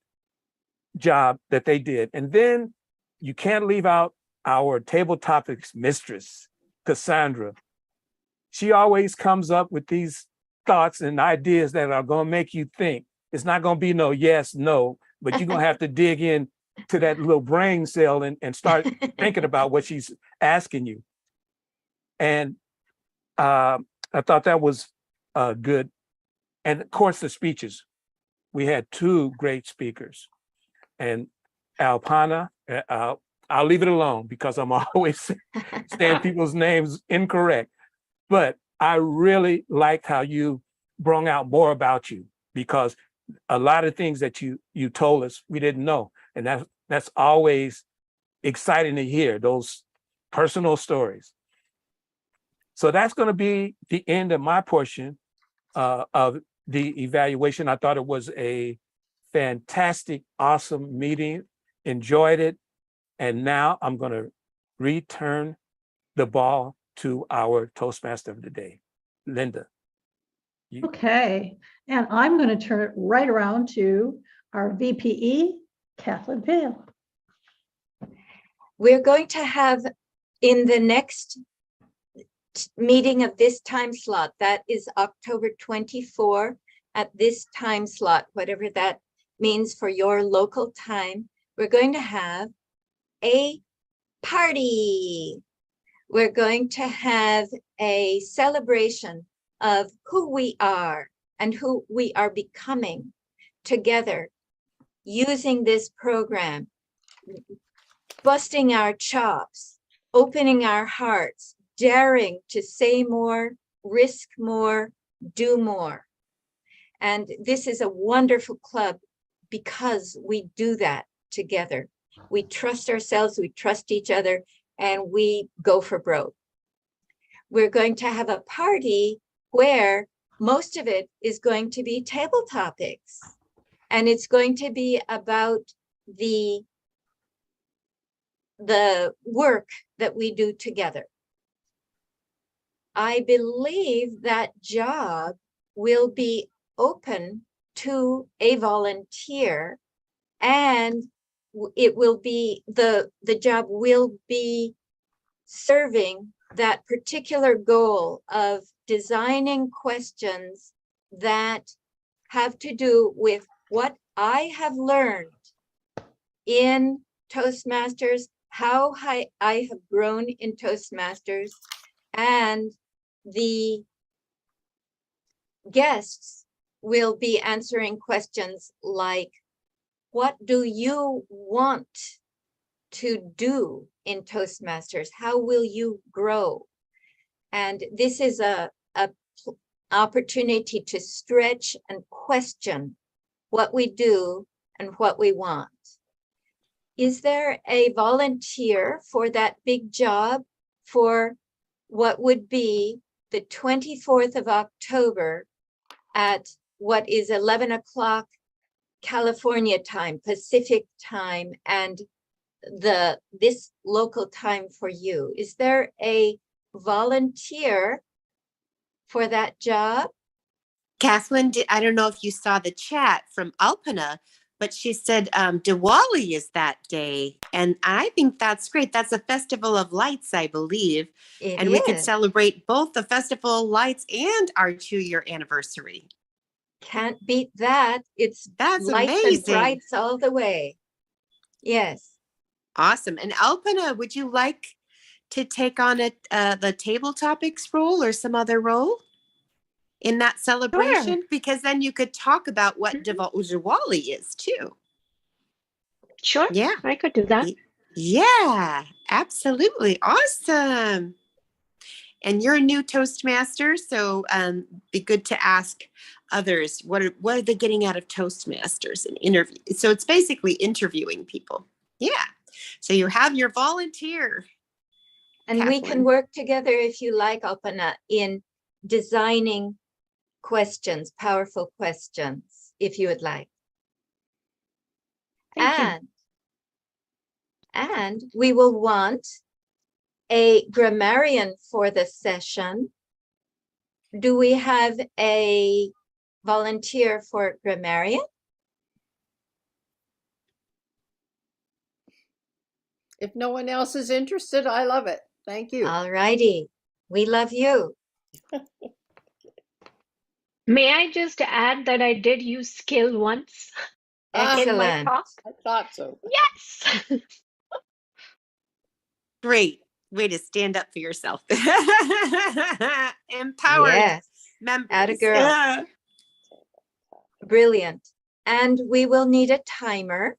job that they did. And then you can't leave out our table topics mistress, Cassandra. She always comes up with these thoughts and ideas that are going to make you think. It's not going to be no yes, no, but you're going to have to dig in to that little brain cell and start thinking about what she's asking you. And I thought that was good. And of course, the speeches. We had two great speakers. And Alpana, I'll leave it alone, because I'm always saying people's names incorrect. But I really liked how you brought out more about you, because a lot of things that you told us we didn't know. And that's always exciting to hear, those personal stories. So that's going to be the end of my portion of the evaluation. I thought it was a fantastic, awesome meeting, enjoyed it. And now I'm going to return the ball to our Toastmaster of the day, Linda. Okay, and I'm going to turn it right around to our VPE, Kathleen Peel. We're going to have in the next meeting of this time slot, that is October 24, at this time slot, whatever that means for your local time, we're going to have a party. We're going to have a celebration of who we are and who we are becoming together, using this program, busting our chops, opening our hearts, daring to say more, risk more, do more. And this is a wonderful club because we do that together. We trust ourselves, we trust each other, and we go for broke. We're going to have a party where most of it is going to be table topics. And it's going to be about the work that we do together. I believe that job will be open to a volunteer, and it will be, the job will be serving that particular goal of designing questions that have to do with what I have learned in Toastmasters, how I have grown in Toastmasters, and the guests will be answering questions like, what do you want to do in Toastmasters? How will you grow? And this is a opportunity to stretch and question what we do and what we want. Is there a volunteer for that big job for what would be the 24th of October at what is 11 o'clock California time, Pacific time, and this local time for you? Is there a volunteer for that job? Kathleen, I don't know if you saw the chat from Alpana, but she said Diwali is that day. And I think that's great. That's a festival of lights, I believe. And we could celebrate both the festival of lights and our 2-year anniversary. Can't beat that. That's lights amazing. And brights all the way. Yes. Awesome. And Alpana, would you like to take on the table topics role or some other role in that celebration? Sure. Because then you could talk about what Diwali is too. Sure. Yeah. I could do that. Yeah, absolutely. Awesome. And you're a new Toastmaster, so be good to ask others, what are they getting out of Toastmasters and interview. So it's basically interviewing people. Yeah. So you have your volunteer. And we can work together, if you like, Alpana, in designing questions, powerful questions, if you would like. Thank you. And we will want a grammarian for the session. Do we have a volunteer for grammarian? If no one else is interested, I love it. Thank you. All righty. We love you. May I just add that I did use skill once in my Excellent. talk? I thought so. Yes. Great way to stand up for yourself. Empowered Yes. members. Atta girl. Yeah. Brilliant. And we will need a timer.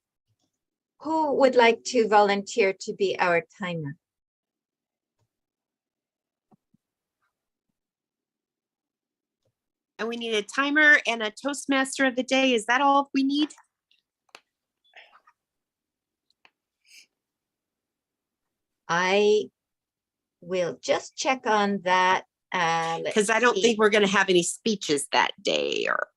Who would like to volunteer to be our timer? And we need a timer and a Toastmaster of the day. Is that all we need? I will just check on that. Because I don't think we're going to have any speeches that day. Or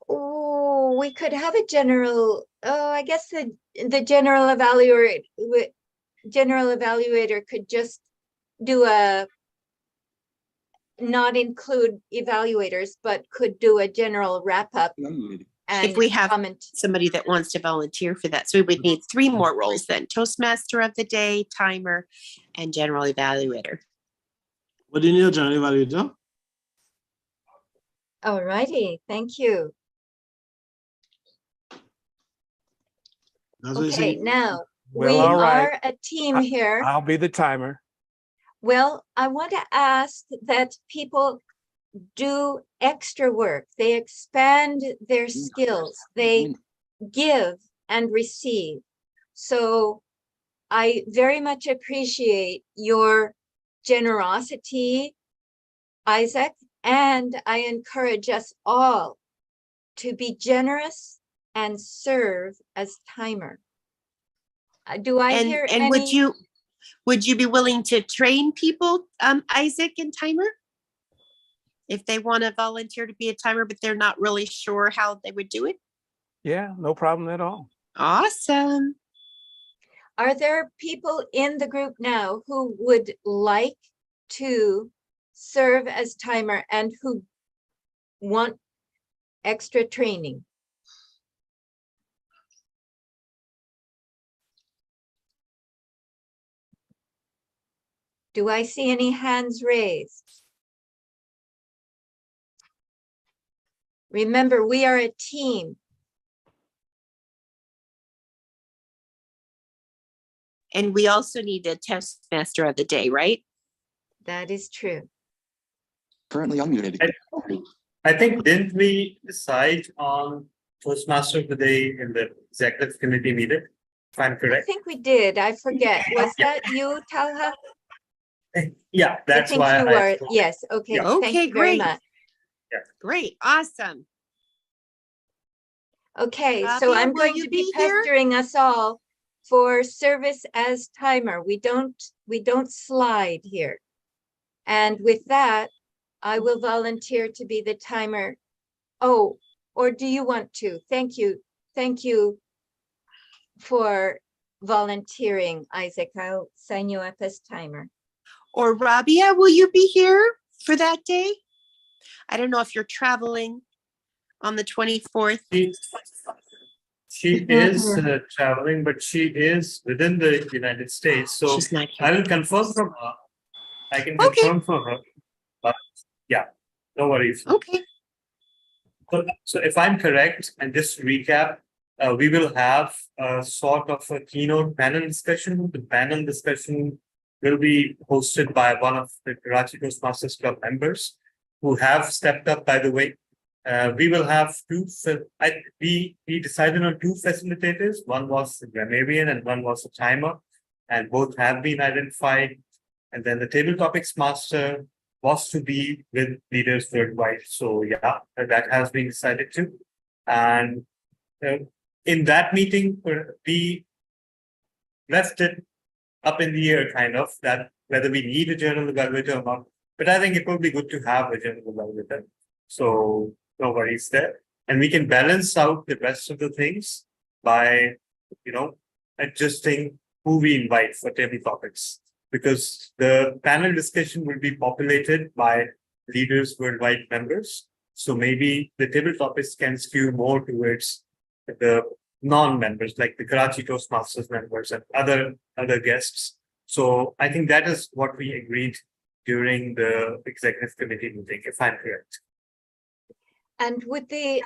oh, we could have a general. Oh, I guess the general evaluator could just do a, not include evaluators, but could do a general wrap up. if we have somebody that wants to volunteer for that. So we would need 3 more roles then: Toastmaster of the day, timer, and general evaluator. What do you need, general evaluator? All righty, thank you. Okay, now Well, we all right. are a team here. I'll be the timer. Well, I want to ask that people do extra work. They expand their skills. They give and receive. So I very much appreciate your generosity, Isaac, and I encourage us all to be generous and serve as timer. Do I hear And any? would you be willing to train people, Isaac and timer? If they want to volunteer to be a timer, but they're not really sure how they would do it? Yeah, no problem at all. Awesome. Are there people in the group now who would like to serve as timer and who want extra training? Do I see any hands raised? Remember, we are a team. And we also need a Toastmaster of the day, right? That is true. Currently unmuted. I think, didn't we decide on Toastmaster of the Day in the executive committee meeting? If I'm I correct. think we did. I forget. Was that you, Talha? Yeah, that's I think why you I were. spoke. Yes. Okay. Yeah. Thank Okay, you very great. much. Yeah. Great. Awesome. Okay, so Rabia, I'm will going you to be be here? pestering us all for service as timer. We don't slide here. And with that, I will volunteer to be the timer. Oh, or do you want to? Thank you. Thank you for volunteering, Isaac. I'll sign you up as timer. Or Rabia, will you be here for that day? I don't know if you're traveling on the 24th. She is traveling, but she is within the United States. So She's not here. I will confirm from her. I can Okay. confirm for her. But yeah, no worries. Okay. So if I'm correct, and just to recap, we will have a sort of a keynote panel discussion. The panel discussion will be hosted by one of the Karachi Toastmasters Club members who have stepped up, by the way. We will have we decided on two facilitators. One was a grammarian and one was a timer, and both have been identified. And then the table topics master was to be with leaders worldwide. So yeah, that has been decided too. And in that meeting, we left it up in the air, kind of, that whether we need a journal evaluator or not. But I think it would be good to have a journal evaluator. So no worries there. And we can balance out the rest of the things by, adjusting who we invite for table topics. Because the panel discussion will be populated by leaders worldwide members. So maybe the table topics can skew more towards the non-members, like the Karachi Toastmasters members and other guests. So I think that is what we agreed during the executive committee meeting, if I'm correct. And would the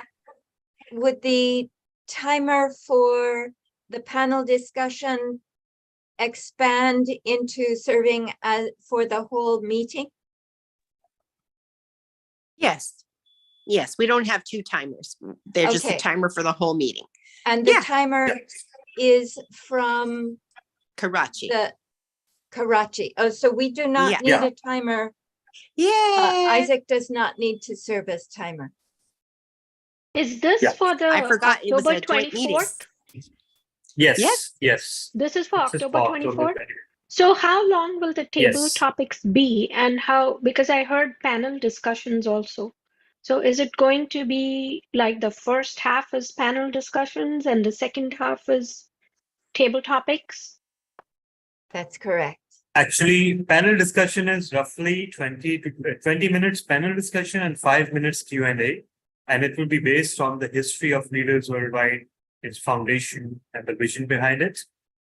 timer for the panel discussion expand into serving as for the whole meeting? Yes. Yes, we don't have two timers. They're just a Okay. timer for the whole meeting. And the Yeah. timer is from Karachi. the Karachi. Oh, so we do not Yeah. need Yeah. a timer. Yeah. Isaac does not need to serve as timer. Is this Yeah. for the I forgot it was October a joint meeting. 24th? Yes. This is for This is October for 24th? 24th. So how long will the table Yes. topics be and how, because I heard panel discussions also. So is it going to be like the first half is panel discussions and the second half is table topics? That's correct. Actually, panel discussion is roughly 20 minutes panel discussion and 5 minutes Q&A. And it will be based on the history of leaders worldwide, its foundation and the vision behind it.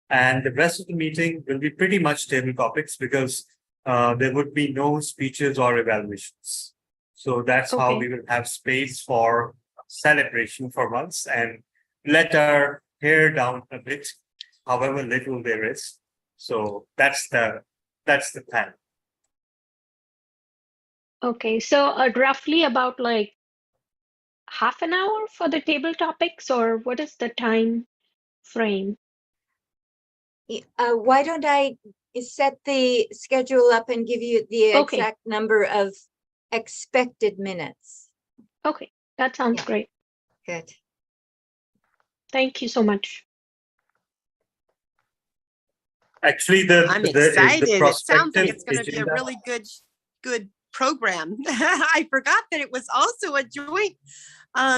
And the rest of the meeting will be pretty much table topics because there would be no speeches or evaluations. So that's how we will have space for celebration for once and let our hair down a bit, however little there is. So that's the plan. Okay, so roughly about like half an hour for the table topics, or what is the time frame? Why don't I set the schedule up and give you the Okay. exact number of expected minutes? Okay, that sounds Yeah. great. Good. Thank you so much. Actually, I'm the excited. It sounds like prospective it's going to be a agenda. really good program. I forgot that it was also a joint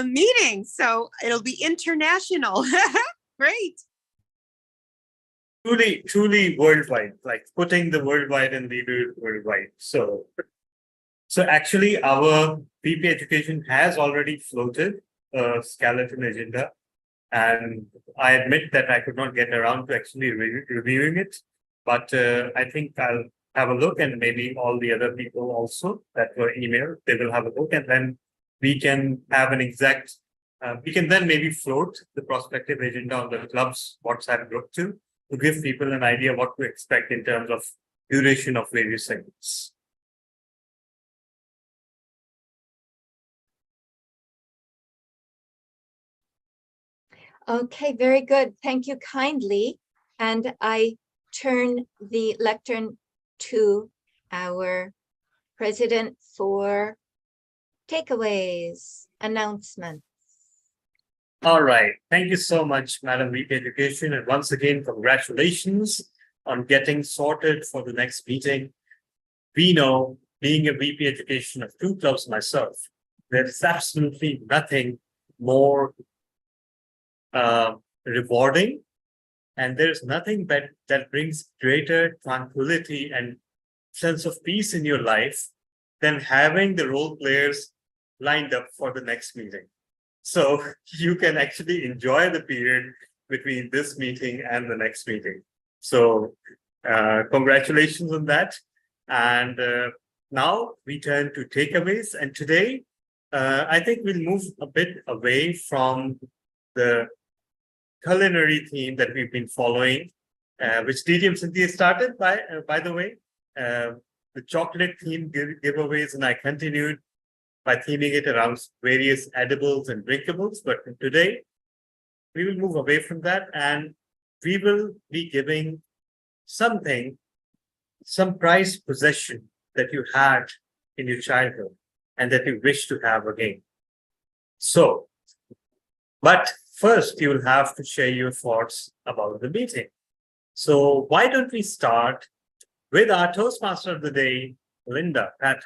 meeting, so it'll be international. Great. Truly worldwide, like putting the worldwide and leader worldwide. So actually our VP Education has already floated a skeleton agenda, and I admit that I could not get around to actually reviewing it, but I think I'll have a look, and maybe all the other people also that were emailed, they will have a look, and then we can have an exact, we can then maybe float the prospective agenda on the club's WhatsApp group too, to give people an idea what to expect in terms of duration of various segments. Okay, very good. Thank you kindly. And I turn the lectern to our president for takeaways, announcements. All right. Thank you so much, Madam VP Education. And once again, congratulations on getting sorted for the next meeting. We know, being a VP Education of 2 clubs myself, there's absolutely nothing more rewarding, and there's nothing that brings greater tranquility and sense of peace in your life than having the role players lined up for the next meeting. So you can actually enjoy the period between this meeting and the next meeting. So congratulations on that. And now we turn to takeaways. And today, I think we'll move a bit away from the culinary theme that we've been following, which DDM Cynthia started by the way, the chocolate theme giveaways, and I continued by theming it around various edibles and drinkables. But today, we will move away from that, and we will be giving something, some prized possession that you had in your childhood and that you wish to have again. So, but first, you will have to share your thoughts about the meeting. So why don't we start with our Toastmaster of the day, Linda. Pat,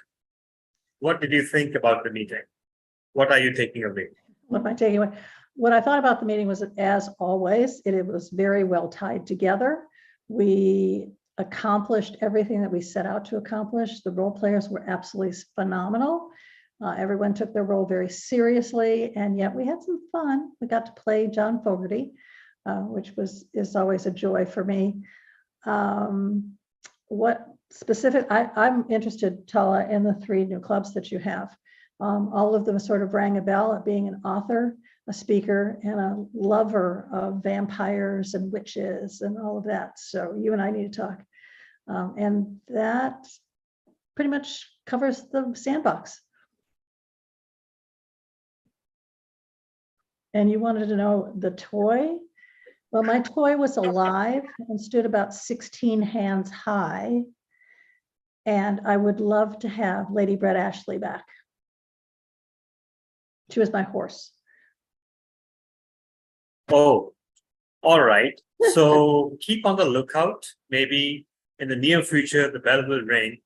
what did you think about the meeting? What are you taking away? What am I taking away? What I thought about the meeting was that, as always, it was very well tied together. We accomplished everything that we set out to accomplish. The role players were absolutely phenomenal. Everyone took their role very seriously, and yet we had some fun. We got to play John Fogerty, which is always a joy for me. What specific? I'm interested, Tala, in the 3 new clubs that you have. All of them sort of rang a bell at being an author, a speaker, and a lover of vampires and witches and all of that. So you and I need to talk. And that pretty much covers the sandbox. And you wanted to know the toy? Well, my toy was alive and stood about 16 hands high. And I would love to have Lady Brett Ashley back. She was my horse. Oh, all right. So keep on the lookout. Maybe in the near future, the bell will ring.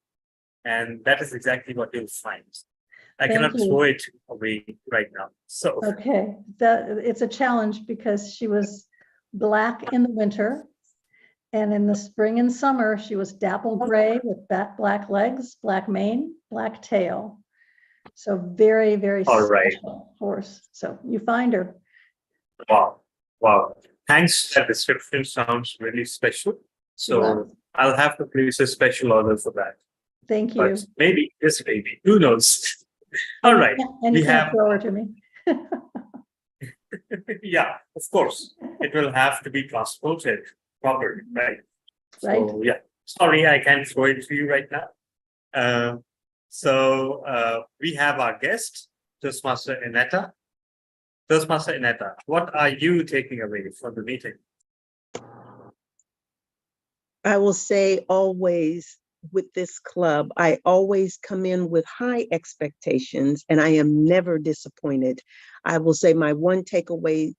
And that is exactly what you'll find. I cannot throw it away right now. So okay, it's a challenge because she was black in the winter, and in the spring and summer she was dapple gray with black legs, black mane, black tail. So very, very special horse. So you find her. Wow. Thanks. That description sounds really special. So I'll have to place a special order for that. Thank you. But maybe, just maybe, who knows? All right. And you can't throw her to me. Yeah, of course. It will have to be transported properly, right? So yeah, sorry, I can't throw it to you right now. So we have our guest, Toastmaster Inetta. Toastmaster Inetta, what are you taking away from the meeting? I will say always with this club, I always come in with high expectations and I am never disappointed. I will say my one takeaway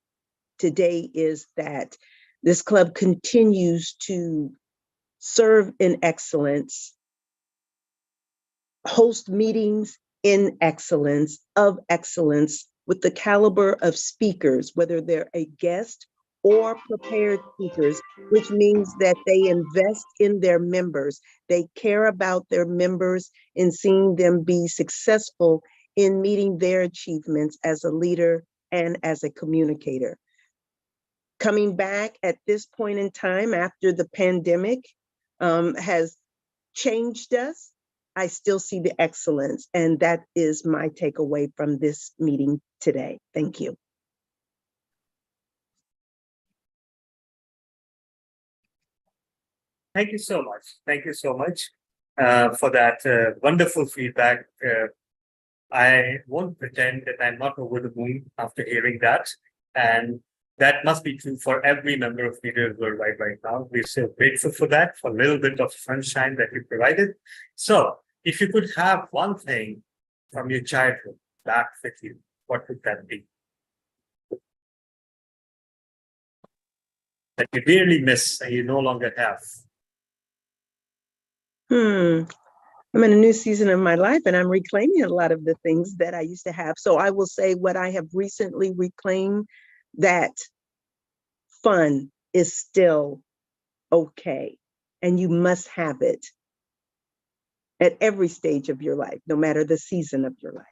today is that this club continues to serve in excellence, host meetings in excellence, of excellence, with the caliber of speakers, whether they're a guest or prepared speakers, which means that they invest in their members. They care about their members and seeing them be successful in meeting their achievements as a leader and as a communicator. Coming back at this point in time after the pandemic has changed us, I still see the excellence, and that is my takeaway from this meeting today. Thank you. Thank you so much. Thank you so much for that wonderful feedback. I won't pretend that I'm not over the moon after hearing that. And that must be true for every member of Leaders Worldwide right now. We're so grateful for that, for a little bit of sunshine that you provided. So if you could have one thing from your childhood back with you, what would that be? That you really miss and you no longer have? I'm in a new season of my life and I'm reclaiming a lot of the things that I used to have. So I will say what I have recently reclaimed, that fun is still okay. And you must have it at every stage of your life, no matter the season of your life.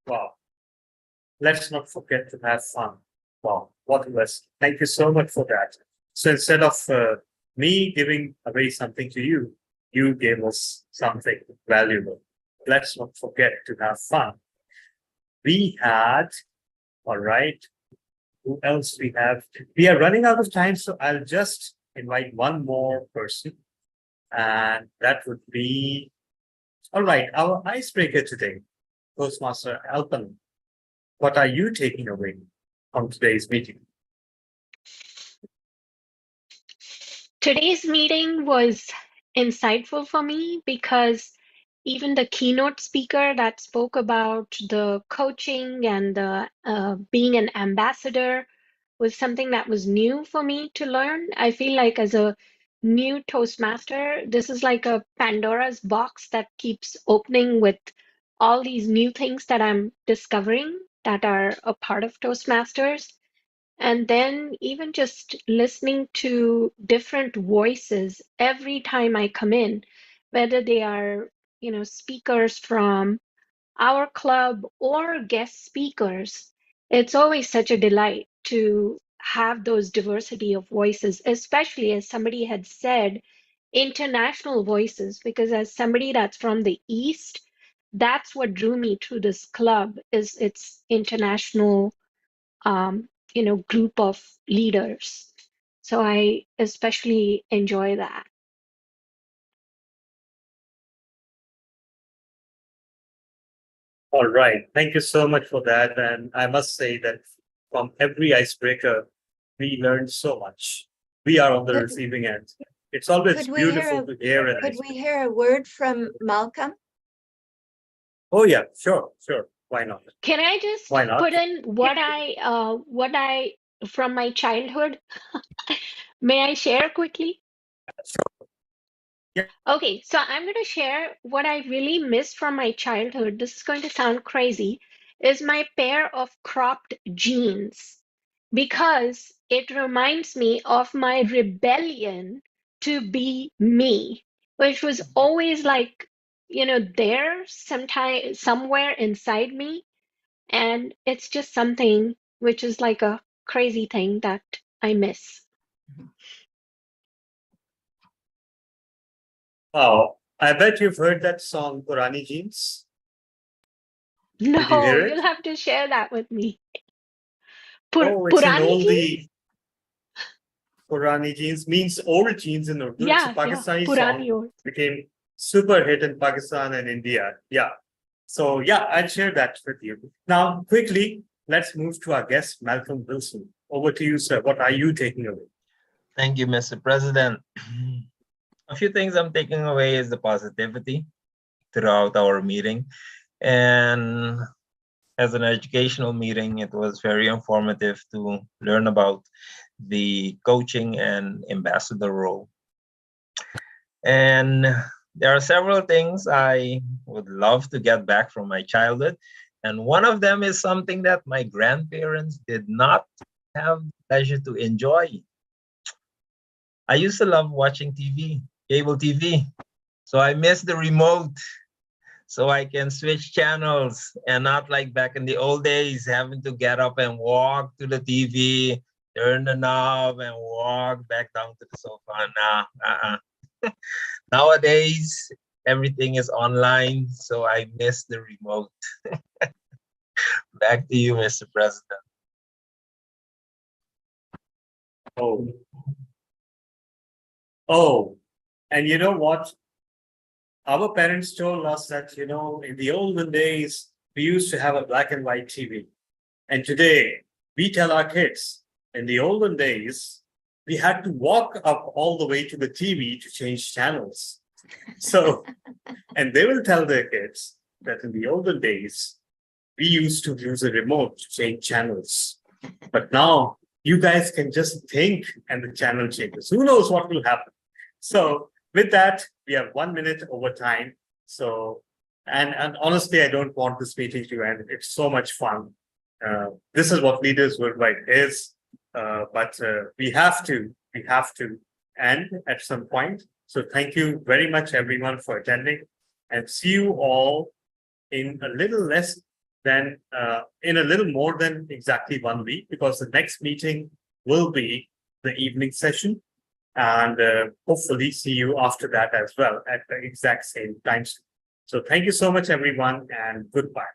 Wow. Let's not forget to have fun. Wow, what a lesson. Thank you so much for that. So instead of me giving away something to you, you gave us something valuable. Let's not forget to have fun. We had, all right, who else we have? We are running out of time, so I'll just invite one more person. And that would be, all right, our icebreaker today, Toastmaster Alpan. What are you taking away from today's meeting? Today's meeting was insightful for me because even the keynote speaker that spoke about the coaching and the being an ambassador was something that was new for me to learn. I feel like as a new Toastmaster, this is like a Pandora's box that keeps opening with all these new things that I'm discovering that are a part of Toastmasters. And then even just listening to different voices every time I come in, whether they are, speakers from our club or guest speakers, it's always such a delight to have those diversity of voices, especially as somebody had said, international voices, because as somebody that's from the East, that's what drew me to this club is its international group of leaders. So I especially enjoy that. All right, thank you so much for that. And I must say that from every icebreaker, we learned so much. We are on the receiving end. It's always beautiful to hear it. Could we hear a word from Malcolm? Oh yeah, sure. Why not? Can I just Why not? put in what I from my childhood? May I share quickly? Sure. Yeah. Okay, so I'm going to share what I really miss from my childhood. This is going to sound crazy, is my pair of cropped jeans, because it reminds me of my rebellion to be me, which was always like, there sometime somewhere inside me. And it's just something which is like a crazy thing that I miss. Oh, I bet you've heard that song, Purani Jeans. No, Did you hear it? you'll have to share that with me. Oh, it's an Purani oldie. jeans? Purani Jeans means old jeans in Urdu. It's a Pakistani Purani song. old. Became super hit in Pakistan and India. Yeah. So yeah, I'll share that with you. Now, quickly, let's move to our guest, Malcolm Wilson. Over to you, sir. What are you taking away? Thank you, Mr. President. A few things I'm taking away is the positivity throughout our meeting. And as an educational meeting. It was very informative to learn about the coaching and ambassador role. And there are several things I would love to get back from my childhood. And one of them is something that my grandparents did not have the pleasure to enjoy. I used to love watching TV, cable TV. So I miss the remote so I can switch channels and not like back in the old days, having to get up and walk to the TV, turn the knob and walk back down to the sofa. Nah, Nowadays, everything is online, so I miss the remote. Back to you, Mr. President. Oh, and you know what? Our parents told us that, you know, in the olden days, we used to have a black and white TV. And today, we tell our kids, in the olden days, we had to walk up all the way to the TV to change channels. So, and they will tell their kids that in the olden days, we used to use a remote to change channels. But now, you guys can just think and the channel changes. Who knows what will happen? So, with that, we have 1 minute over time. So, and honestly, I don't want this meeting to end. It's so much fun. This is what Leaders Worldwide is. But we have to end at some point. So thank you very much, everyone, for attending, and see you all in a little less than, in a little more than exactly 1 week, because the next meeting will be the evening session, and hopefully see you after that as well at the exact same time. So thank you so much, everyone, and goodbye.